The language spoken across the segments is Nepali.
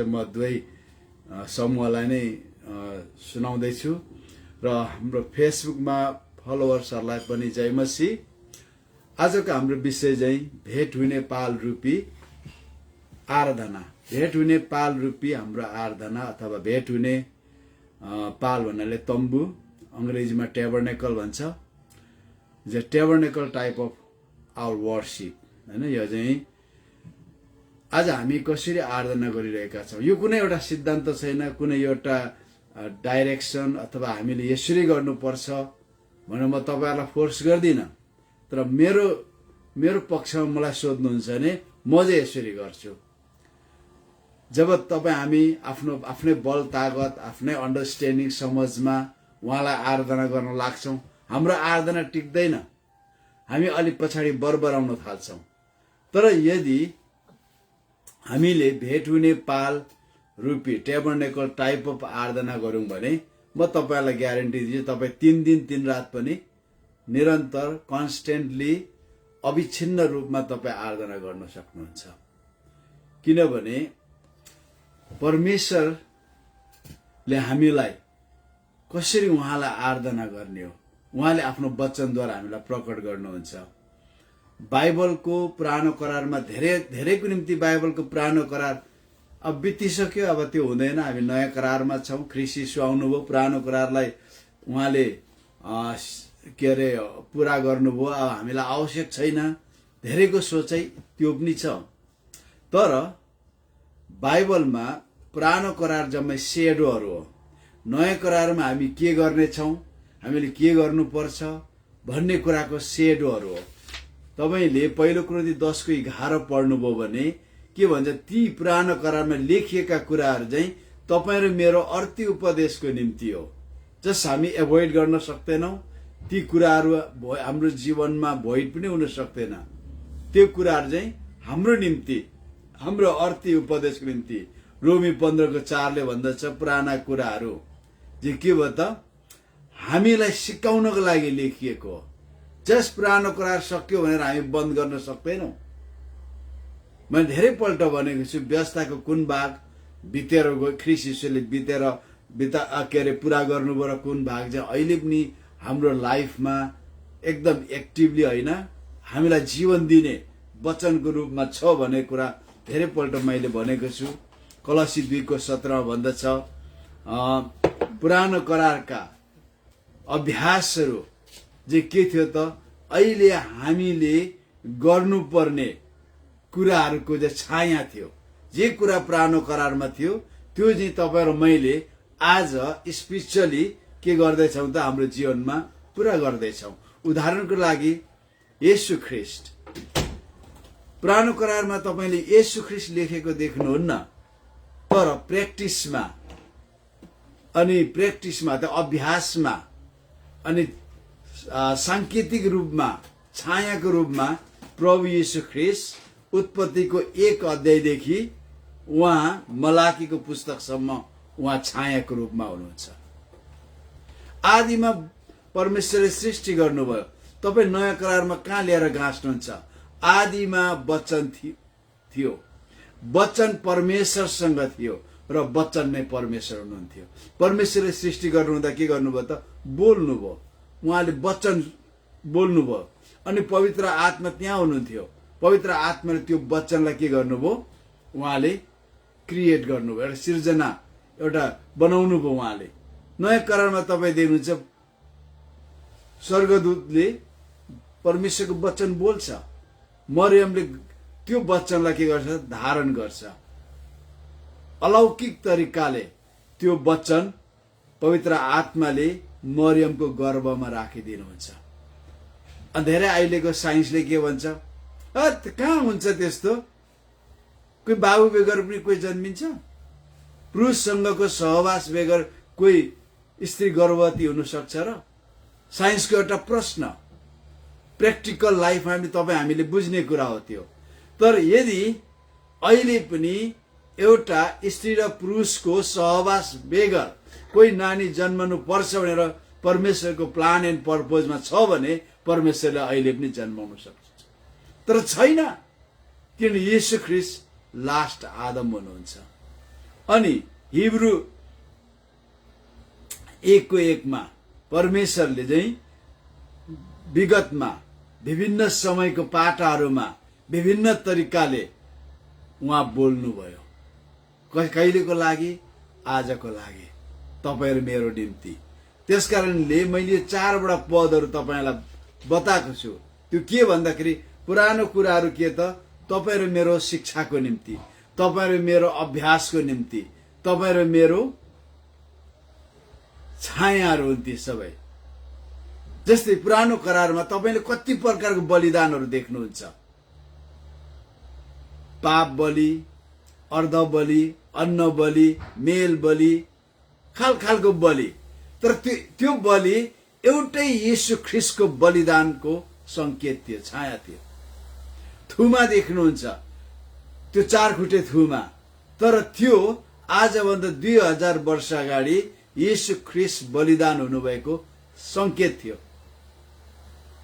म दुवै समूहलाई नै सुनाउँदैछु र हाम्रो फेसबुकमा फलोवर्सहरूलाई पनि जय मसीह। आजको हाम्रो विषय चाहिँ भेट हुने पाल रूपी आराधना। भेट हुने पाल रूपी हाम्रो आराधना अथवा भेट हुने पाल भन्नाले तम्बु, अंग्रेजीमा ट्याबरनेकल भन्छ। ट्याबरनेकल टाइप अफ आवर वर्शिप हैन। यो चाहिँ आज हामी कसरी आराधना गरिरहेका छौँ, यो कुनै एउटा सिद्धान्त छैन, कुनै एउटा डाइरेक्सन अथवा हामीले यसरी गर्नुपर्छ भनेर म तपाईहरुलाई फोर्स गर्दिनँ। तर मेरो पक्षमा मलाई सोध्नुहुन्छ भने म चाहिँ यसरी गर्छु। जब हामी आफ्नै बल तागत, आफ्नै अन्डरस्ट्यान्डिङ समझमा उहाँलाई आराधना गर्न लाग्छौँ, हाम्रो आराधना टिक्दैन, हामी अलि पछाडि बरबराउन थाल्छौँ। तर यदि हामीले भेट हुने पाल रूपी ट्याबरनेकल टाइप अफ आराधना गरौँ भने म तपाईलाई ग्यारेन्टी दिन्छु, तपाईँ 3 दिन 3 रात पनि निरन्तर कन्स्टेन्टली अविच्छिन्न रूपमा तपाईँ आराधना गर्न सक्नुहुन्छ। किनभने परमेश्वरले हामीलाई कसरी उहाँलाई आराधना गर्ने हो उहाँले आफ्नो वचनद्वारा हामीलाई प्रकट गर्नुहुन्छ। बाइबलको पुरानो करारमा धेरैको निम्ति बाइबलको पुरानो करार अब बितिसक्यो, अब त्यो हुँदैन। हामी नयाँ करारमा छौँ। ख्रीष्ट यीशु आउनुभयो, पुरानो करारलाई उहाँले पूरा गर्नुभयो। अब हामीलाई आवश्यक छैन, धेरैको सोचाइ त्यो पनि छ। तर बाइबलमा पुरानो करार जम्मै सेडोहरू हो। नयाँ करारमा हामी के गर्नेछौँ, हामीले के गर्नुपर्छ भन्ने कुराको सेडोहरू हो। तपाईले पहिलो कुरिन्थी 10:11 पढ्नुभयो भने के भन्छ, ती पुरानो करारमा लेखिएका कुराहरू चाहिँ तपाईँ र मेरो अर्थी उपदेशको निम्ति हो। जस हामी एभोइड गर्न सक्दैनौँ, ती कुराहरू हाम्रो जीवनमा भोइड पनि हुन सक्दैन। त्यो कुराहरू चाहिँ हाम्रो निम्ति, हाम्रो अर्थी उपदेशको निम्ति। रोमी 15:4 भन्दछ पुराना कुराहरू जे के भयो त हामीलाई सिकाउनको लागि लेखिएको हो। जस पुरानो करार सक्यो भनेर हामी बन्द गर्न सक्दैनौँ। मैले धेरै पल्ट भनेको छु, व्यवस्थाको कुन भाग बितेर गयो, ख्रीष्ट यीशुले पूरा गर्नुभयो र कुन भाग चाहिँ अहिले पनि हाम्रो लाइफमा एकदम एक्टिभली होइन, हामीलाई जीवन दिने वचनको रूपमा छ भन्ने कुरा धेरै पल्ट मैले भनेको छु। कलसी 2:17 भन्दछ पुरानो करारका अभ्यासहरू जे के थियो त अहिले हामीले गर्नुपर्ने कुराहरूको जे छाया थियो, जे कुरा पुरानो करारमा थियो त्यो चाहिँ तपाईँ र मैले आज स्पिरिचुअली के गर्दैछौँ त हाम्रो जीवनमा पुरा गर्दैछौँ। उदाहरणको लागि येशू ख्रीष्ट, पुरानो करारमा तपाईले येशू ख्रीष्ट लेखेको देख्नुहुन्न, तर प्र्याक्टिसमा त अभ्यासमा अनि सांकेतिक रूपमा, छायाको रूपमा प्रभु येशू ख्रीष्ट उत्पत्तिको 1 अध्यायदेखि उहाँ मलाकीको पुस्तकसम्म उहाँ छायाको रूपमा हुनुहुन्छ। आदिमा परमेश्वरले सृष्टि गर्नुभयो। तपाई नयाँ करारमा कहाँ ल्याएर गाँच्नुहुन्छ? आदिमा वचन थियो, वचन परमेश्वरसँग थियो र वचन नै परमेश्वर हुनुहुन्थ्यो। परमेश्वरले सृष्टि गर्नुहुँदा के गर्नुभयो त बोल्नुभयो, उहाँले वचन बोल्नुभयो अनि पवित्र आत्मा त्यहाँ हुनुहुन्थ्यो। पवित्र आत्माले त्यो वचनलाई के गर्नुभयो, उहाँले क्रिएट गर्नुभयो, एउटा सृजना एउटा बनाउनु भयो उहाँले। नयाँ करारमा तपाईँ देख्नुहुन्छ स्वर्गदूतले परमेश्वरको वचन बोल्छ, मरियमले त्यो वचनलाई के गर्छ, धारण गर्छ। अलौकिक तरिकाले त्यो वचन पवित्र आत्माले मरियमको गर्भमा राखिदिनुहुन्छ। धेरै अहिलेको साइन्सले के भन्छ, कहाँ हुन्छ त्यस्तो, कोही बाबु बेगर पनि कोही जन्मिन्छ, पुरुषसँगको सहवास बेगर कोही स्त्री गर्भवती हुन सक्छ र? साइन्सको एउटा प्रश्न, प्र्याक्टिकल लाइफमा हामीले बुझ्ने कुरा हो त्यो। तर यदि अहिले पनि एउटा स्त्री र पुरुषको सहवास बेगर कोही नानी जन्मनु पर्छ भनेर परमेश्वरको प्लान एन्ड पर्पजमा छ भने परमेश्वरले अहिले पनि जन्माउन सक्छ। तर छैन, किन येशू ख्रीष्ट लास्ट आदम हुनुहुन्छ। अनि हिब्रू 1:1 परमेश्वरले चाहिँ विगतमा विभिन्न समयको पाटाहरूमा विभिन्न तरिकाले उहाँ बोल्नुभयो। कहिलेको लागि? आजको लागि, तपाईहरु मेरो निम्ति। त्यसकारणले मैले 4वटा पदहरू तपाईलाई बताएको छु। त्यो के भन्दाखेरि पुरानो कुराहरू के त तपाईहरु मेरो शिक्षाको निम्ति, तपाईहरु मेरो अभ्यासको निम्ति, तपाईहरु मेरो छायाहरू हुन् ती सबै। जस्तै पुरानो करारमा तपाईले कति प्रकारको बलिदानहरू देख्नुहुन्छ। पाप बलि, अर्ध बलि, अन्न बलि, मेल बलि, खालखालको बलि। तर त्यो बलि एउटै येशू ख्रीष्टको बलिदानको संकेत थियो, छाया थियो। थुमा देख्नुहुन्छ, त्यो 4 खुटे थुमा। तर त्यो आजभन्दा 2000 वर्ष अगाडि येशू ख्रीष्ट बलिदान हुनुभएको संकेत थियो।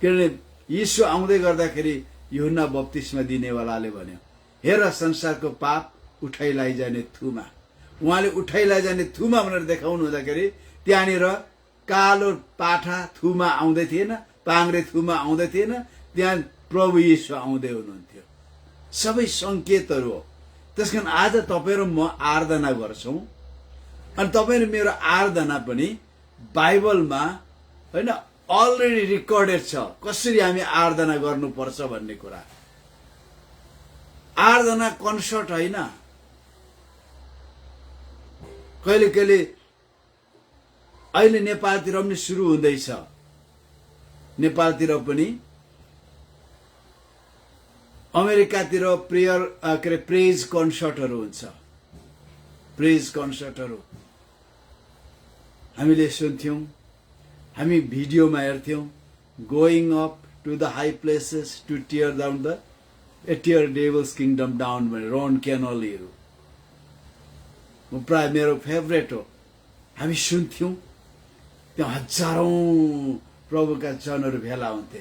किनभने येशू आउँदै गर्दाखेरि यूहन्ना बप्तिस्मा दिनेवालाले भन्यो, हेर संसारको पाप उठाइलाई जाने थुमा। उहाँले उठाइलाई जाने थुमा भनेर देखाउनु हुँदाखेरि त्यहाँनिर कालो पाठा थुमा आउँदै थिएन, पाङ्ग्रे थुमा आउँदै थिएन, त्यहाँ प्रभु येशू आउँदै हुनुहुन्थ्यो। सबै संकेतहरू हो। त्यसकारण आज तपाईहरु म आराधना गर्छौं, अनि तपाईहरु मेरो आराधना पनि बाइबलमा हैन अलरेडी रेकर्डेड छ, कसरी हामी आराधना गर्नुपर्छ भन्ने कुरा। आराधना कन्सर्ट हैन। कहिले कहिले अहिले नेपालतिर पनि सुरु हुँदैछ। नेपालतिर पनि अमेरिकातिर प्रेज कन्सर्टहरू हुन्छ। प्रेज कन्सर्टहरू हामीले सुन्थ्यौं, हामी भिडियोमा हेर्थ्यौं। Going up to the high places to tear down the tear devil's kingdom down भने रोन केनलीहरू प्राय मेरो फेभरेट हो। हामी सुन्थ्यौं, त्यहाँ हजारौं प्रभुका जनहरू भेला हुन्थे।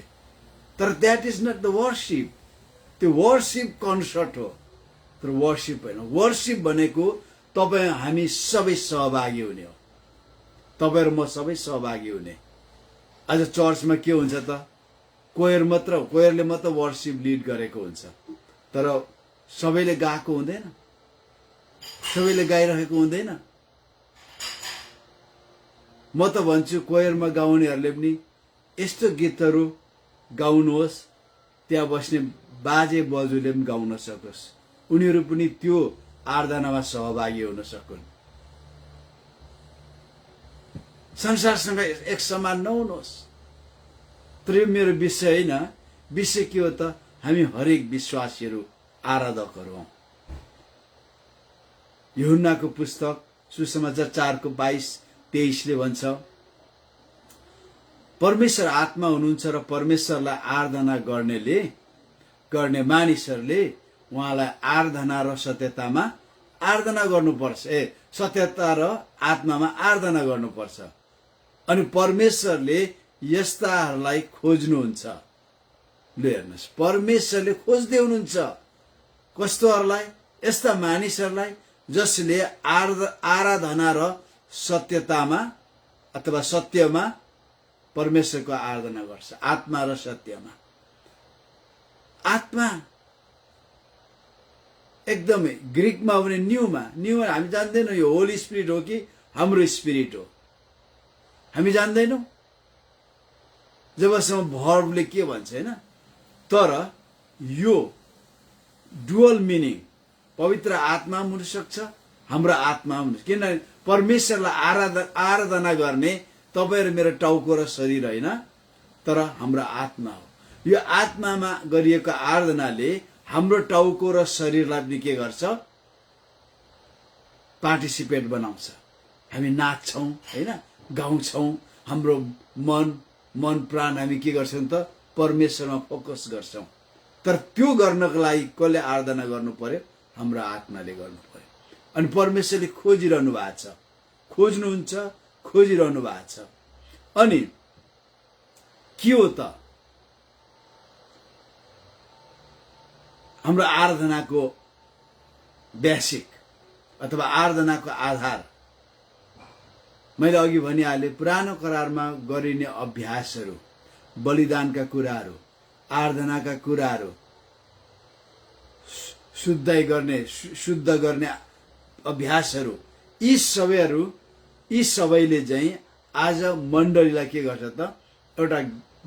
तर that is not the worship. त्यो वर्शिप कन्सर्ट हो, तर वर्शिप होइन। वर्शिप भनेको तपाईँ हामी सबै सहभागी हुने हो। तपाईहरु म सबै सहभागी हुने। आज चर्चमा के हुन्छ त, कोयरले मात्र वर्शिप लिड गरेको हुन्छ, तर सबैले गाएको हुँदैन, सबैले गाइरहेको हुँदैन। म त भन्छु कोयरमा गाउनेहरूले पनि यस्तो गीतहरू गाउनुहोस् त्यहाँ बस्ने बाजे बजुले पनि गाउन सकोस्, उनीहरू पनि त्यो आराधनामा सहभागी हुन सकुन्। संसारसँग एक समान नहुनुहोस्। तर यो मेरो विषय होइन। विषय के हो त, हामी हरेक विश्वासीहरू आराधकहरू हौं। यूहन्नाको पुस्तक सुसमाचार 4:22-23 भन्छ, परमेश्वर आत्मा हुनुहुन्छ र परमेश्वरलाई आराधना गर्ने मानिसहरूले उहाँलाई आराधना र सत्यतामा आराधना गर्नुपर्छ। सत्यता र आत्मामा आराधना गर्नुपर्छ। अनि परमेश्वरले यस्ताहरूलाई खोज्नुहुन्छ। ल हेर्नुहोस्, परमेश्वरले खोज्दै हुनुहुन्छ कस्तोहरूलाई? यस्ता मानिसहरूलाई जसले आराधना र सत्यतामा अथवा सत्यमा परमेश्वरको आराधना गर्छ। आत्मा र सत्यमा। आत्मा एकदमै ग्रीकमा भने न्यूमा हामी जान्दैनौँ यो होली स्पिरिट हो कि हाम्रो स्पिरिट हो, हामी जान्दैनौँ जबसम्म भर्बले के भन्छ हैन। तर यो डुअल मिनिङ, पवित्र आत्मा हुन सक्छ, हाम्रो आत्मा हुन सक्छ। किनभने परमेश्वरलाई आराधना गर्ने तपाईहरु मेरो टाउको र शरीर हैन, तर हाम्रो आत्मा हो। यो आत्मामा गरिएको आराधनाले हाम्रो टाउको र शरीरलाई पनि के गर्छ? पार्टिसिपेट बनाउँछ। हामी नाच्छौं हैन, गाउँछौं। हाम्रो मन प्राण हामी के गर्छौं त? परमेश्वरमा फोकस गर्छौं। तर त्यो गर्नको लागि कसले आराधना गर्नु पर्यो? हाम्रो आत्माले गर्नु पर्यो। अनि परमेश्वरले खोजिरहनु भएको छ, खोज्नुहुन्छ, खोजिरहनु भएको छ। अनि के हो त हाम्रो आराधनाको बेसिक? अथवा आराधनाको आधार मैले अघि भनिहालेँ। पुरानो करारमा गरिने अभ्यासहरू, बलिदानका कुराहरू, आराधनाका कुराहरू, शुद्ध गर्ने अभ्यासहरू, यी सबैले चाहिँ आज मण्डलीलाई के गर्छ त, एउटा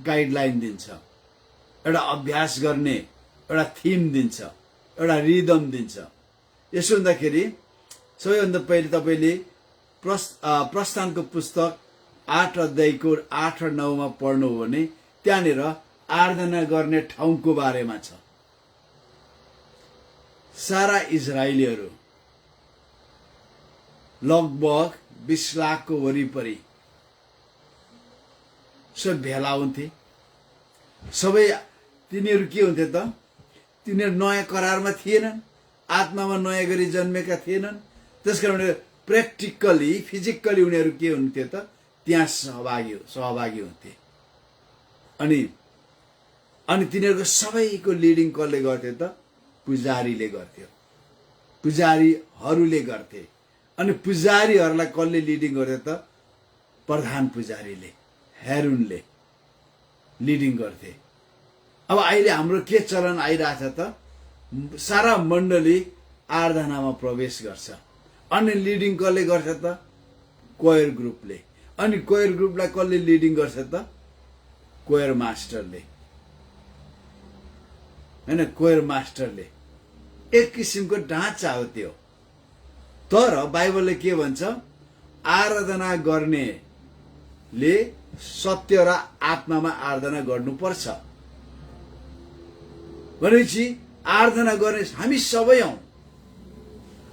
गाइडलाइन दिन्छ, एउटा अभ्यास गर्ने एउटा थिम दिन्छ, एउटा रिदम दिन्छ। यसो हुँदाखेरि सबैभन्दा पहिले तपाईँले प्रस्थानको पुस्तक 8 अध्यायको 8 र 9 मा पढ्नु हो भने त्यहाँनिर आराधना गर्ने ठाउँको बारेमा छ। सारा इजरायलीहरू लगभग 20 लाखको वरिपरि सब भेला हुन्थे। सबै तिनीहरू के हुन्थे त, तिनीहरू नयाँ करारमा थिएनन्, आत्मामा नयाँ गरी जन्मेका थिएनन्। त्यसकारण प्र्याक्टिकली फिजिकली उनीहरू के हुन्थे त, त्यहाँ सहभागी हुन्थे। अनि तिनीहरूको सबैको लिडिङ कसले गर्थे त, पुजारीले गर्थ्यो, पुजारीहरूले गर्थे। अनि पुजारीहरूलाई कसले लिडिङ गर्थे त, प्रधान पुजारीले, हेरुनले लिडिङ गर्थे। अब अहिले हाम्रो के चलन आइरहेछ त, सारा मण्डली आराधनामा प्रवेश गर्छ। अनि लिडिङ कसले गर्छ त, कोयर ग्रुपले। अनि कोयर ग्रुपलाई कसले लिडिङ गर्छ त, कोयर मास्टरले, हैन, कोयर मास्टरले। एक किसिमको ढाँचा हो त्यो। तर बाइबलले के भन्छ, आराधना गर्नेले सत्य र आत्मामा आराधना गर्नुपर्छ। भनेपछि आराधना गर्ने हामी सबै हौं।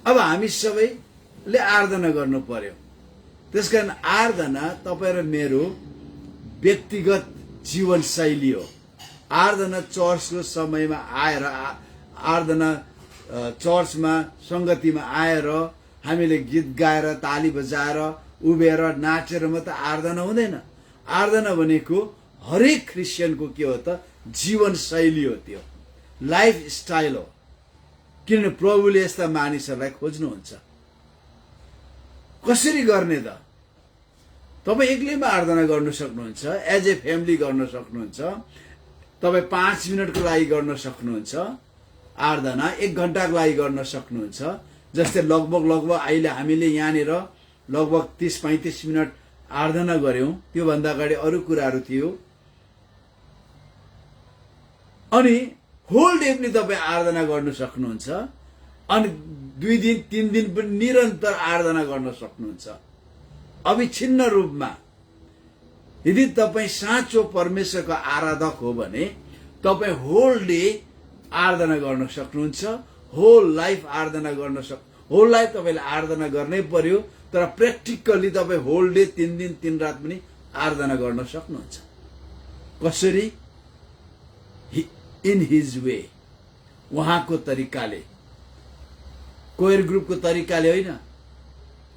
अब हामी सबैले आराधना गर्नु पर्यो। त्यसकारण आराधना तपाईँ र मेरो व्यक्तिगत जीवनशैली हो। आराधना चर्चको समयमा आएर, आराधना चर्चमा संगतिमा आएर हामीले गीत गाएर, ताली बजाएर, उभिएर, नाचेर मात्र आराधना हुँदैन। आराधना भनेको हरेक क्रिस्चियनको के हो त, जीवनशैली हो, त्यो लाइफ स्टाइल हो। किनभने प्रभुले यस्ता मानिसहरूलाई खोज्नुहुन्छ। कसरी गर्ने त, तपाईँ एक्लैमा आराधना गर्न सक्नुहुन्छ, एज ए फ्यामिली गर्न सक्नुहुन्छ, तपाईँ 5 मिनटको लागि गर्न सक्नुहुन्छ आराधना, 1 घण्टाको लागि गर्न सक्नुहुन्छ। जस्तै लगभग अहिले हामीले यहाँनिर लगभग 30-35 मिनट आराधना गर्यौं। त्योभन्दा अगाडि अरू कुराहरू थियो। अनि होल डे पनि तपाईँ आराधना गर्न सक्नुहुन्छ। अनि 2 दिन 3 दिन पनि निरन्तर आराधना गर्न सक्नुहुन्छ। अविच्छिन्न रूपमा यदि तपाईँ साँचो परमेश्वरको आराधक हो भने तपाईँ होल डे आराधना गर्न सक्नुहुन्छ। होल लाइफ आराधना गर्न होल लाइफ तपाईँले आराधना गर्नै पर्यो। तर प्र्याक्टिकली तपाईँ होल डे 3 दिन 3 रात पनि आराधना गर्न सक्नुहुन्छ। कसरी? इन हिज वे, उहाँको तरिकाले, कोयर ग्रुपको तरिकाले होइन।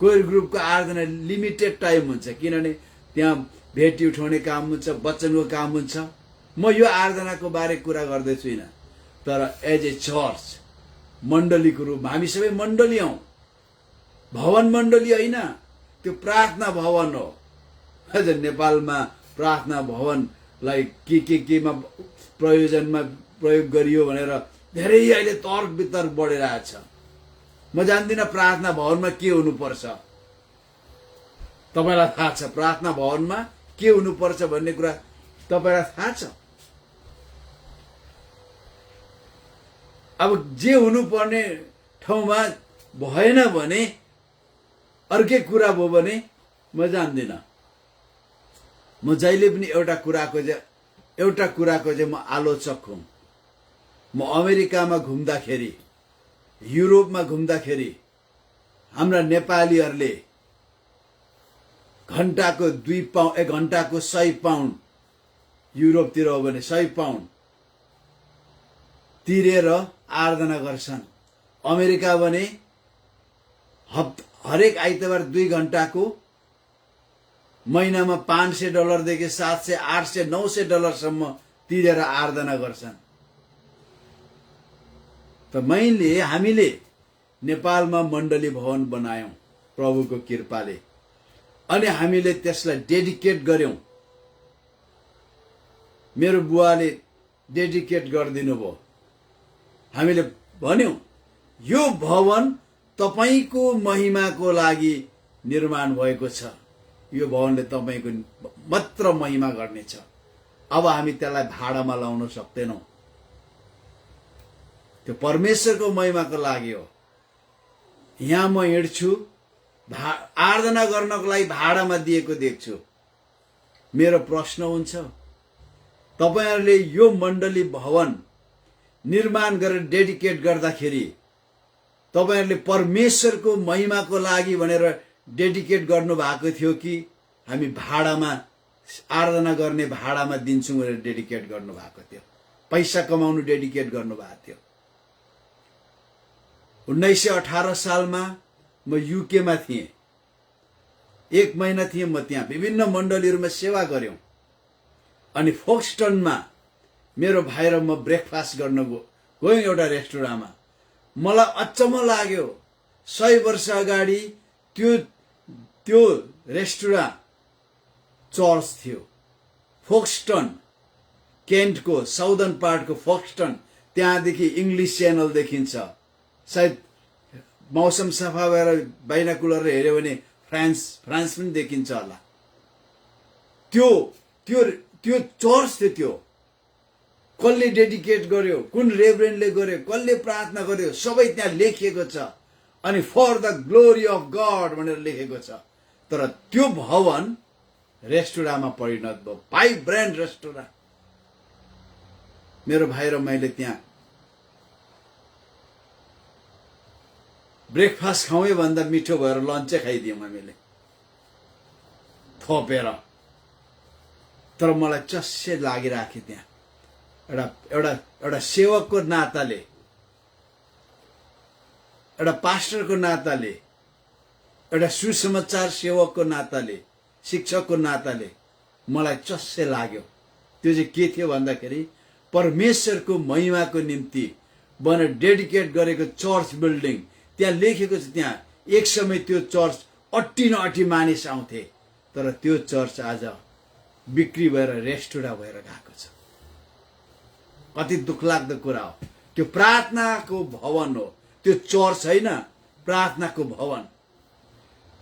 कोयर ग्रुपको आराधना लिमिटेड टाइम हुन्छ, किनभने त्यहाँ भेटी उठाउने काम हुन्छ, वचनको काम हुन्छ। म यो आराधनाको बारे कुरा गर्दै छुइनँ। तर एज ए चर्च, मण्डलीको रूपमा हामी सबै मण्डली हौं। भवन मण्डली होइन, त्यो प्रार्थना भवन हो। अझ नेपालमा प्रार्थना भवनलाई केमा प्रयोजनमा प्रयोग गरियो भनेर धेरै अहिले तर्क वितर्क बढिरहेछ। म जान्दिनँ प्रार्थना भवनमा के हुनुपर्छ। तपाईलाई थाहा छ प्रार्थना भवनमा के हुनुपर्छ भन्ने कुरा तपाईलाई थाहा छ? अब जे हुनुपर्ने ठाउँमा भएन भने, अर्कै कुरा भयो भने म जान्दिनँ। म जहिले पनि एउटा कुराको चाहिँ म आलोचक हुँ। म अमेरिकामा घुम्दाखेरि, युरोपमा घुम्दाखेरि हाम्रा नेपालीहरूले घण्टाको 2 पाउन्ड, 1 घण्टाको 100 पाउन्ड, युरोपतिर हो भने 100 पाउन्ड तिरेर आराधना गर्छन्। अमेरिका भने हरेक आइतबार 2 घण्टाको, महिनामा $500 देखि $700, $800, $900 सम्म तिरेर आराधना गर्छन्। त हामीले नेपालमा मण्डली भवन बनायौं प्रभुको कृपाले, अनि हामीले त्यसलाई डेडिकेट गर्यौं। मेरो बुवाले डेडिकेट गरिदिनु भयो। हामीले भन्यौं यो भवन तपाईको महिमाको लागि निर्माण भएको छ, यो भवनले तपाईको मात्र महिमा गर्नेछ। अब हामी त्यसलाई भाडामा लाउन सक्दैनौं। त्यो परमेश्वरको महिमाको लागि हो। यहाँ म हिँड्छु, आराधना गर्नको लागि भाडामा दिएको देख्छु। मेरो प्रश्न हुन्छ, तपाईहरुले यो मण्डली भवन निर्माण गरेर डेडिकेट गर्दाखेरि तपाईहरुले परमेश्वरको महिमाको लागि भनेर डेडिकेट गर्नु भएको थियो कि हामी भाडामा आराधना गर्ने भाडामा दिन्छौं भनेर डेडिकेट गर्नु भएको थियो? पैसा कमाउनु डेडिकेट गर्नु भएको थियो। 1918 सालमा म युके मा थिएँ। 1 महिना थिएँ म त्यहाँ। विभिन्न मण्डलीहरुमा सेवा गर्यौं। अनि फोक्सटनमा मेरो भाइ र म ब्रेकफास्ट गर्न गयौं एउटा रेस्टुरेन्टमा। मलाई अचम्म लाग्यो। 100 वर्ष अगाडि त्यो रेस्टुरेन्ट चर्च थियो। फोक्सटन, केन्टको साउदर्न पार्टको फोक्सटन, त्यहाँदेखि इङ्ग्लिश च्यानल देखिन्छ। सायद मौसम सफा भएर बाइनाकुलर हेर्यो भने फ्रान्स पनि देखिन्छ होला। त्यो चर्च थियो। त्यो कसले डेडिकेट गर्यो, कुन रेभरेन्डले गर्यो, कसले प्रार्थना गर्यो, सबै त्यहाँ लेखिएको छ। अनि for the glory of God भनेर लेखेको छ। तर त्यो भवन रेस्टुरेन्टमा परिणत भयो। Vibrant restaurant. मेरो भाइ र मैले त्यहाँ ब्रेकफास्ट खाउँ भन्दा मिठो भएर लन्चै खाइदियौं हामीले थपेर। तर मलाई चस्से लागिराख्यो त्यहाँ। एउटा सेवकको नाताले, एउटा पास्टरको नाताले, एउटा सुसमाचार सेवकको नाताले, शिक्षकको नाताले मलाई चस्से लाग्यो। त्यो चाहिँ के थियो भन्दाखेरि परमेश्वरको महिमाको निम्ति भनेर डेडिकेट गरेको चर्च बिल्डिङ। त्यहाँ लेखेको छ, त्यहाँ एक समय त्यो चर्च 80 मानिस आउँथे। तर त्यो चर्च आज बिक्री भएर रेस्टुरेन्ट भएर गएको छ। कति दुखलाग्दो कुरा हो। त्यो प्रार्थनाको भवन हो, त्यो चर्च हैन, प्रार्थनाको भवन।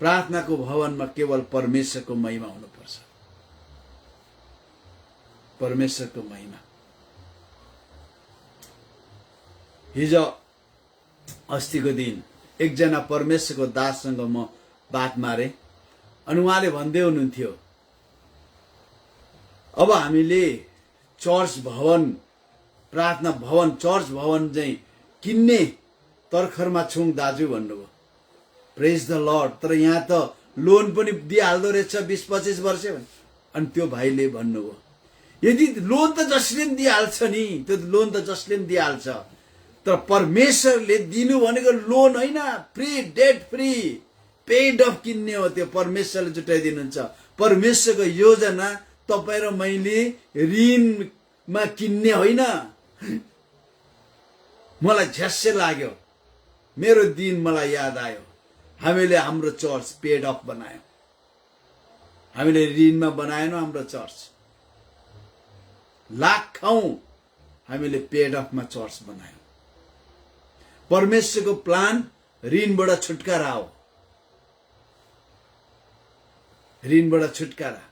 प्रार्थनाको भवनमा केवल परमेश्वरको महिमा हुनुपर्छ। परमेश्वरको महिमा। हिजो अस्तिको दिन एकजना परमेश्वरको दाससँग म बात मारे। अनि उहाँले भन्दै हुनुहुन्थ्यो, अब हामीले चर्च भवन, प्रार्थना भवन, चर्च भवन चाहिँ किन्ने तर्खरमा छौं दाजु भन्नुभयो। प्रेज द लर्ड। तर यहाँ त लोन पनि दिइहाल्दो रहेछ 20-25 वर्ष। अनि त्यो भाइले भन्नुभयो, यदि लोन त जसले पनि दिइहाल्छ नि, त्यो लोन त जसले पनि दिइहाल्छ। तर परमेश्वरले दिनु भनेको लोन होइन, free, debt free, paid of किन्ने हो। त्यो परमेश्वरले जुटाइदिनुहुन्छ। परमेश्वरको योजना तपाईं र मैले ऋणमा किन्ने होइन। मलाई झ्यास्से लाग्यो। मेरो दिन मलाई याद आयो। हामीले हाम्रो चर्च पेड अफ बनायौं। हामीले ऋणमा बनाएनौं हाम्रो चर्च। लाखौं हामीले पेड अफमा चर्च बनायौं। परमेश्वरको प्लान ऋणबाट छुटकारा हो। ऋणबाट छुटकारा।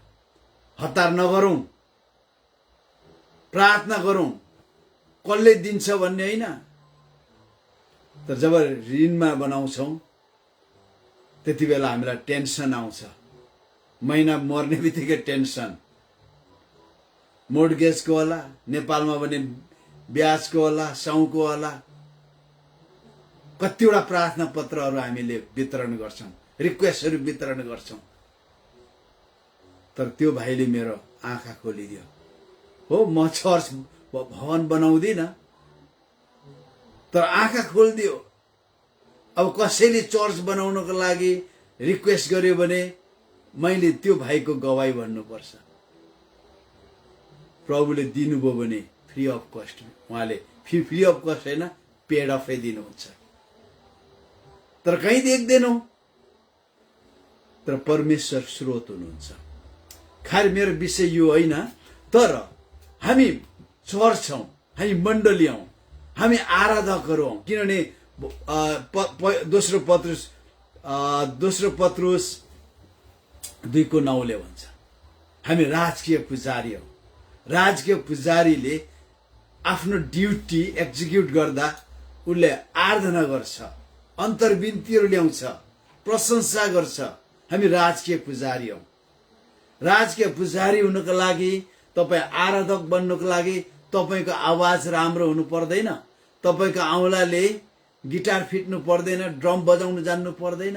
हतार नगरौं, प्रार्थना गरौं, कसले दिन्छ भन्ने होइन। तर जब ऋणमा बनाउँछौं त्यति बेला हामीलाई टेन्सन आउँछ। महिना मर्ने बित्तिकै टेन्सन। मोर्गेजको होला, नेपालमा भने ब्याजको होला, साउको होला। कतिवटा प्रार्थना पत्रहरू हामीले वितरण गर्छौं, रिक्वेस्टहरू वितरण गर्छौं। तर त्यो भाइले मेरो आँखा खोलिदियो। हो, म चर्च भवन बनाउँदिन, तर आँखा खोलिदियो। अब कसैले चर्च बनाउनको लागि रिक्वेस्ट गर्यो भने मैले त्यो भाइको गवाही भन्नुपर्छ। प्रभुले दिनुभयो भने फ्री अफ कस्ट, उहाँले फ्री अफ कस्ट होइन, पेड अफै दिनुहुन्छ। तर कहीँ देख्दैनौँ। तर परमेश्वर स्रोत हुनुहुन्छ। खैर मेरो विषय यो होइन, तर हामी चर्च हौँ, हामी मण्डली हौँ, हामी आराधकहरू हौँ। किनभने दोस्रो पत्रुस 2:9 भन्छ हामी राजकीय पुजारी हौँ। राजकीय पुजारीले आफ्नो ड्युटी एक्जिक्युट गर्दा उसले आराधना गर्छ, अन्तर्विन्तीहरू ल्याउँछ, प्रशंसा गर्छ। हामी राजकीय पुजारी हौँ। राजकीय पुजारी हुनुको लागि, तपाईँ आराधक बन्नुको लागि तपाईँको आवाज राम्रो हुनु पर्दैन, तपाईँको औँलाले गिटार फिट्नु पर्दैन, ड्रम बजाउनु जान्नु पर्दैन।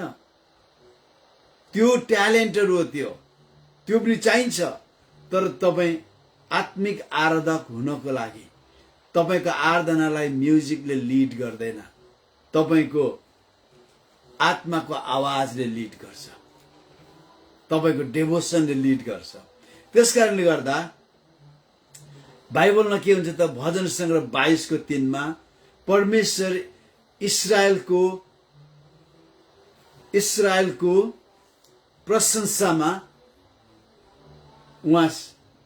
त्यो ट्यालेन्टहरू हो, त्यो पनि चाहिन्छ। तर तपाईँ आत्मिक आराधक हुनको लागि तपाईँको आराधनालाई म्युजिकले लिड गर्दैन, तपाईँको आत्माको आवाजले लिड गर्छ, तपाईँको डेभोसनले लिड गर्छ। त्यस कारणले गर्दा बाइबलमा के हुन्छ त, भजन सङ्ग्रह 22:3 परमेश्वर इस्राएलको प्रशंसामा उहाँ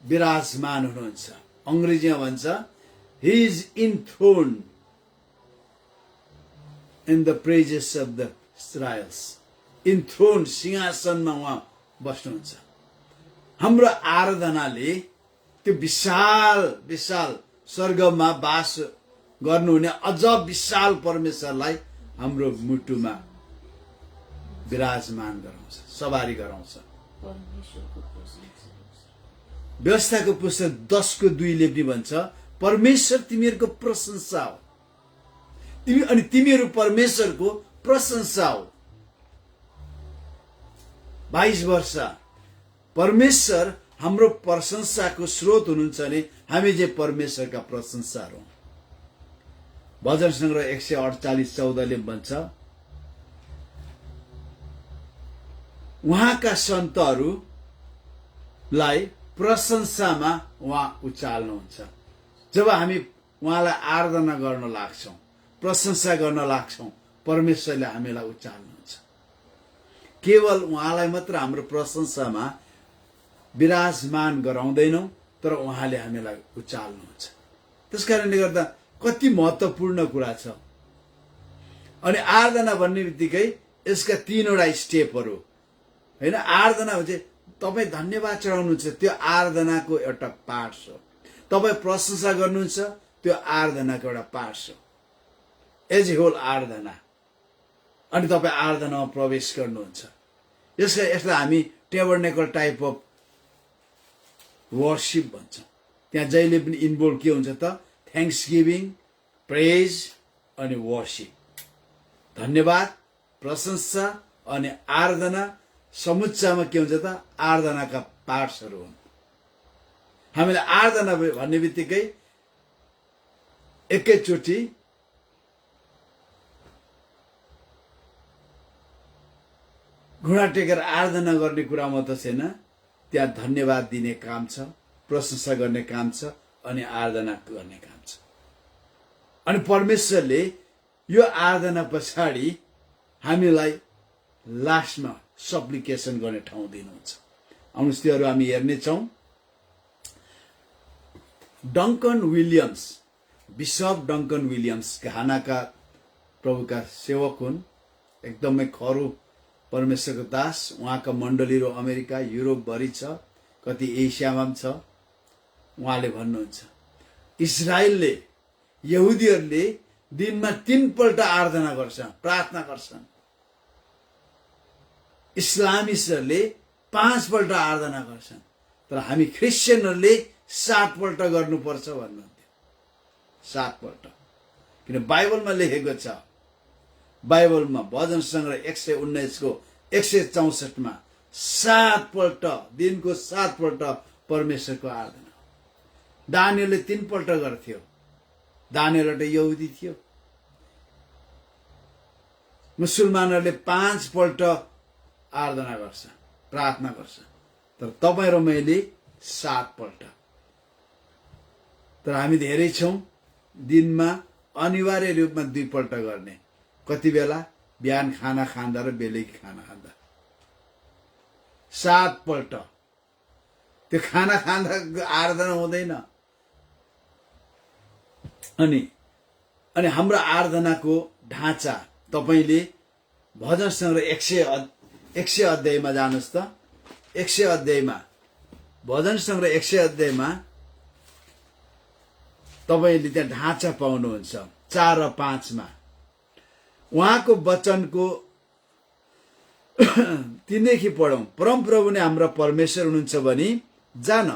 विराजमान हुनुहुन्छ। अङ्ग्रेजीमा भन्छ he is enthroned in the praises of the Israels. enthroned, सिंहासनमा उहाँ बस्नुहुन्छ। हाम्रो आराधनाले त्यो विशाल विशाल स्वर्गमा बास गर्नुहुने अझ विशाल परमेश्वरलाई हाम्रो मुटुमा विराजमान गराउँछ, सवारी गराउँछ। व्यवस्थाको पुस्तक 10:2 पनि भन्छ परमेश्वर तिमीहरूको प्रशंसा हो, अनि तिमीहरू परमेश्वरको प्रशंसा हो। 22 वर्ष परमेश्वर हाम्रो प्रशंसाको स्रोत हुनुहुन्छ भने हामी चाहिँ परमेश्वरका प्रशंसाहरू हौँ। भजन सङ्ग्रह 148:14 भन्छ उहाँका सन्तहरूलाई प्रशंसामा उहाँ उचाल्नुहुन्छ। जब हामी उहाँलाई आराधना गर्न लाग्छौँ, प्रशंसा गर्न लाग्छौँ, परमेश्वरले हामीलाई उचाल्नुहुन्छ। केवल उहाँलाई मात्र हाम्रो प्रशंसामा विराजमान गराउँदैनौँ, तर उहाँले हामीलाई उचाल्नुहुन्छ। त्यस कारणले गर्दा कति महत्त्वपूर्ण कुरा छ। अनि आराधना भन्ने बित्तिकै यसका 3वटा स्टेपहरू होइन। आराधना भन्छ तपाईँ धन्यवाद चढाउनुहुन्छ, त्यो आराधनाको एउटा पार्ट हो। तपाईँ प्रशंसा गर्नुहुन्छ, त्यो आराधनाको एउटा पार्ट हो, एज ए होल आराधना। अनि तपाईँ आराधनामा प्रवेश गर्नुहुन्छ। यसलाई हामी टेबरनेकल टाइप अफ वर्शिप भन्छौँ। त्यहाँ जहिले पनि इन्भल्भ के हुन्छ त, थ्याङ्क्स गिभिङ, प्रेज अनि वर्शिप। धन्यवाद, प्रशंसा अनि आराधना समुच्चयमा के हुन्छ त, आराधनाका पार्ट्सहरू हुन्। हामीलाई आराधना भन्ने बित्तिकै एकैचोटि घुँडा टेकेर आराधना गर्ने कुरा मात्र छैन, त्यहाँ धन्यवाद दिने काम छ, प्रशंसा गर्ने काम छ अनि आराधना गर्ने काम छ। अनि परमेश्वरले यो आराधना पछाडि हामीलाई लास्टमा सप्लिकेसन गर्ने ठाउँ दिनुहुन्छ। आउनुहोस् त्योहरू हामी हेर्नेछौँ। Duncan Williams, bishop Duncan Williams घानाका प्रभुका सेवक हुन्, एकदमै खरो परमेश्वरको दास। उहाँका मण्डलीहरू अमेरिका, युरोपभरि छ, कति एसियामा पनि छ। उहाँले भन्नुहुन्छ इजरायलले, यहुदीहरूले दिनमा 3 पल्ट आराधना गर्छन्, प्रार्थना गर्छन्। इस्लामिस्टहरूले 5 पल्ट आराधना गर्छन्, तर हामी क्रिस्चियनहरूले 7 पल्ट गर्नुपर्छ भन्नुहुन्थ्यो। 7 पल्ट, किन बाइबलमा लेखेको छ। बाइबलमा भजन सङ्ग्रह 119:164 7 पल्ट, दिनको 7 पल्ट परमेश्वरको आराधना। दानियलले 3 पल्ट गर्थ्यो। दानियल एउटा यहुदी थियो। मुसलमानहरूले 5 पल्ट आराधना गर्छ, प्रार्थना गर्छ, तर तपाईँ र मैले 7 पल्ट। तर हामी धेरै छौँ दिनमा अनिवार्य रूपमा 2 पल्ट गर्ने। कति बेला? बिहान खाना खाँदा र बेलुकी खाना खाँदा 7 पल्ट। त्यो खाना खाँदा आराधना हुँदैन। अनि हाम्रो आराधनाको ढाँचा तपाईले भजन सङ्ग्रह 100 अध्यायमा जानुस् त। 100 अध्यायमा भजन सङ्ग्रह 100 अध्यायमा तपाईले त्यहाँ ढाँचा पाउनुहुन्छ 4 र 5 मा। उहाँको वचनको तिनैखि पढौं। परमप्रभु नै हाम्रो परमेश्वर हुनुहुन्छ भनी जान।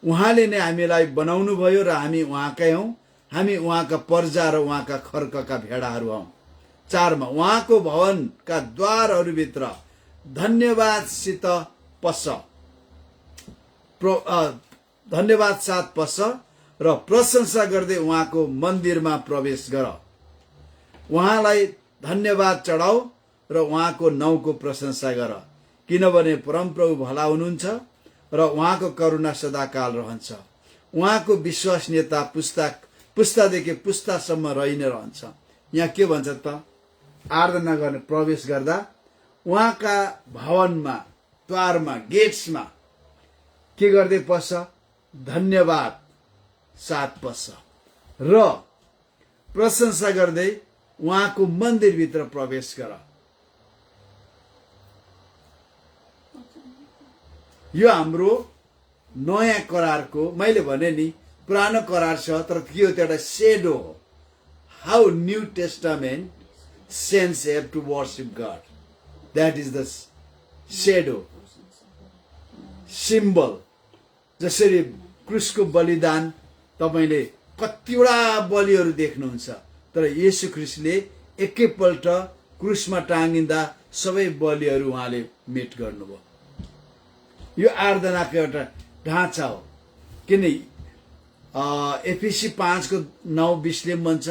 उहाँले नै हामीलाई बनाउनु भयो र हामी उहाँकै हौं। हामी उहाँका पर्जा र उहाँका खर्कका भेडाहरू हौं। 4 मा उहाँको भवनका द्वारहरूभित्र धन्यवादसित पस, धन्यवाद साथ पस र प्रशंसा गर्दै उहाँको मन्दिरमा प्रवेश गर। उहाँलाई धन्यवाद चढाऊ र उहाँको नाउँको प्रशंसा गर, किनभने परमप्रभु भला हुनुहुन्छ र उहाँको करुणा सदाकाल रहन्छ। उहाँको विश्वसनीयता पुस्तादेखि पुस्तासम्म रहि नै रहन्छ। यहाँ के भन्छ त? आराधना गर्ने प्रवेश गर्दा उहाँका भवनमा, द्वारमा, गेट्समा के गर्दै पस्छ? धन्यवाद साथ पस्छ र प्रशंसा गर्दै उहाँको मन्दिरभित्र प्रवेश गर। यो हाम्रो नयाँ करारको, मैले भने नि पुरानो करार छ तर के हो त्यो एउटा सेडो हो। How new testament saints have to worship God, that is the shadow, symbol. जसरी क्रुसको बलिदान तपाईले कतिवटा बलिहरू देख्नुहुन्छ, तर येशू ख्रीष्टले एकैपल्ट क्रुसमा टाँगिँदा सबै बलिहरू उहाँले मेट गर्नुभयो। यो आराधनाको एउटा ढाँचा हो। किन एफिसी 5:9-20 भन्छ,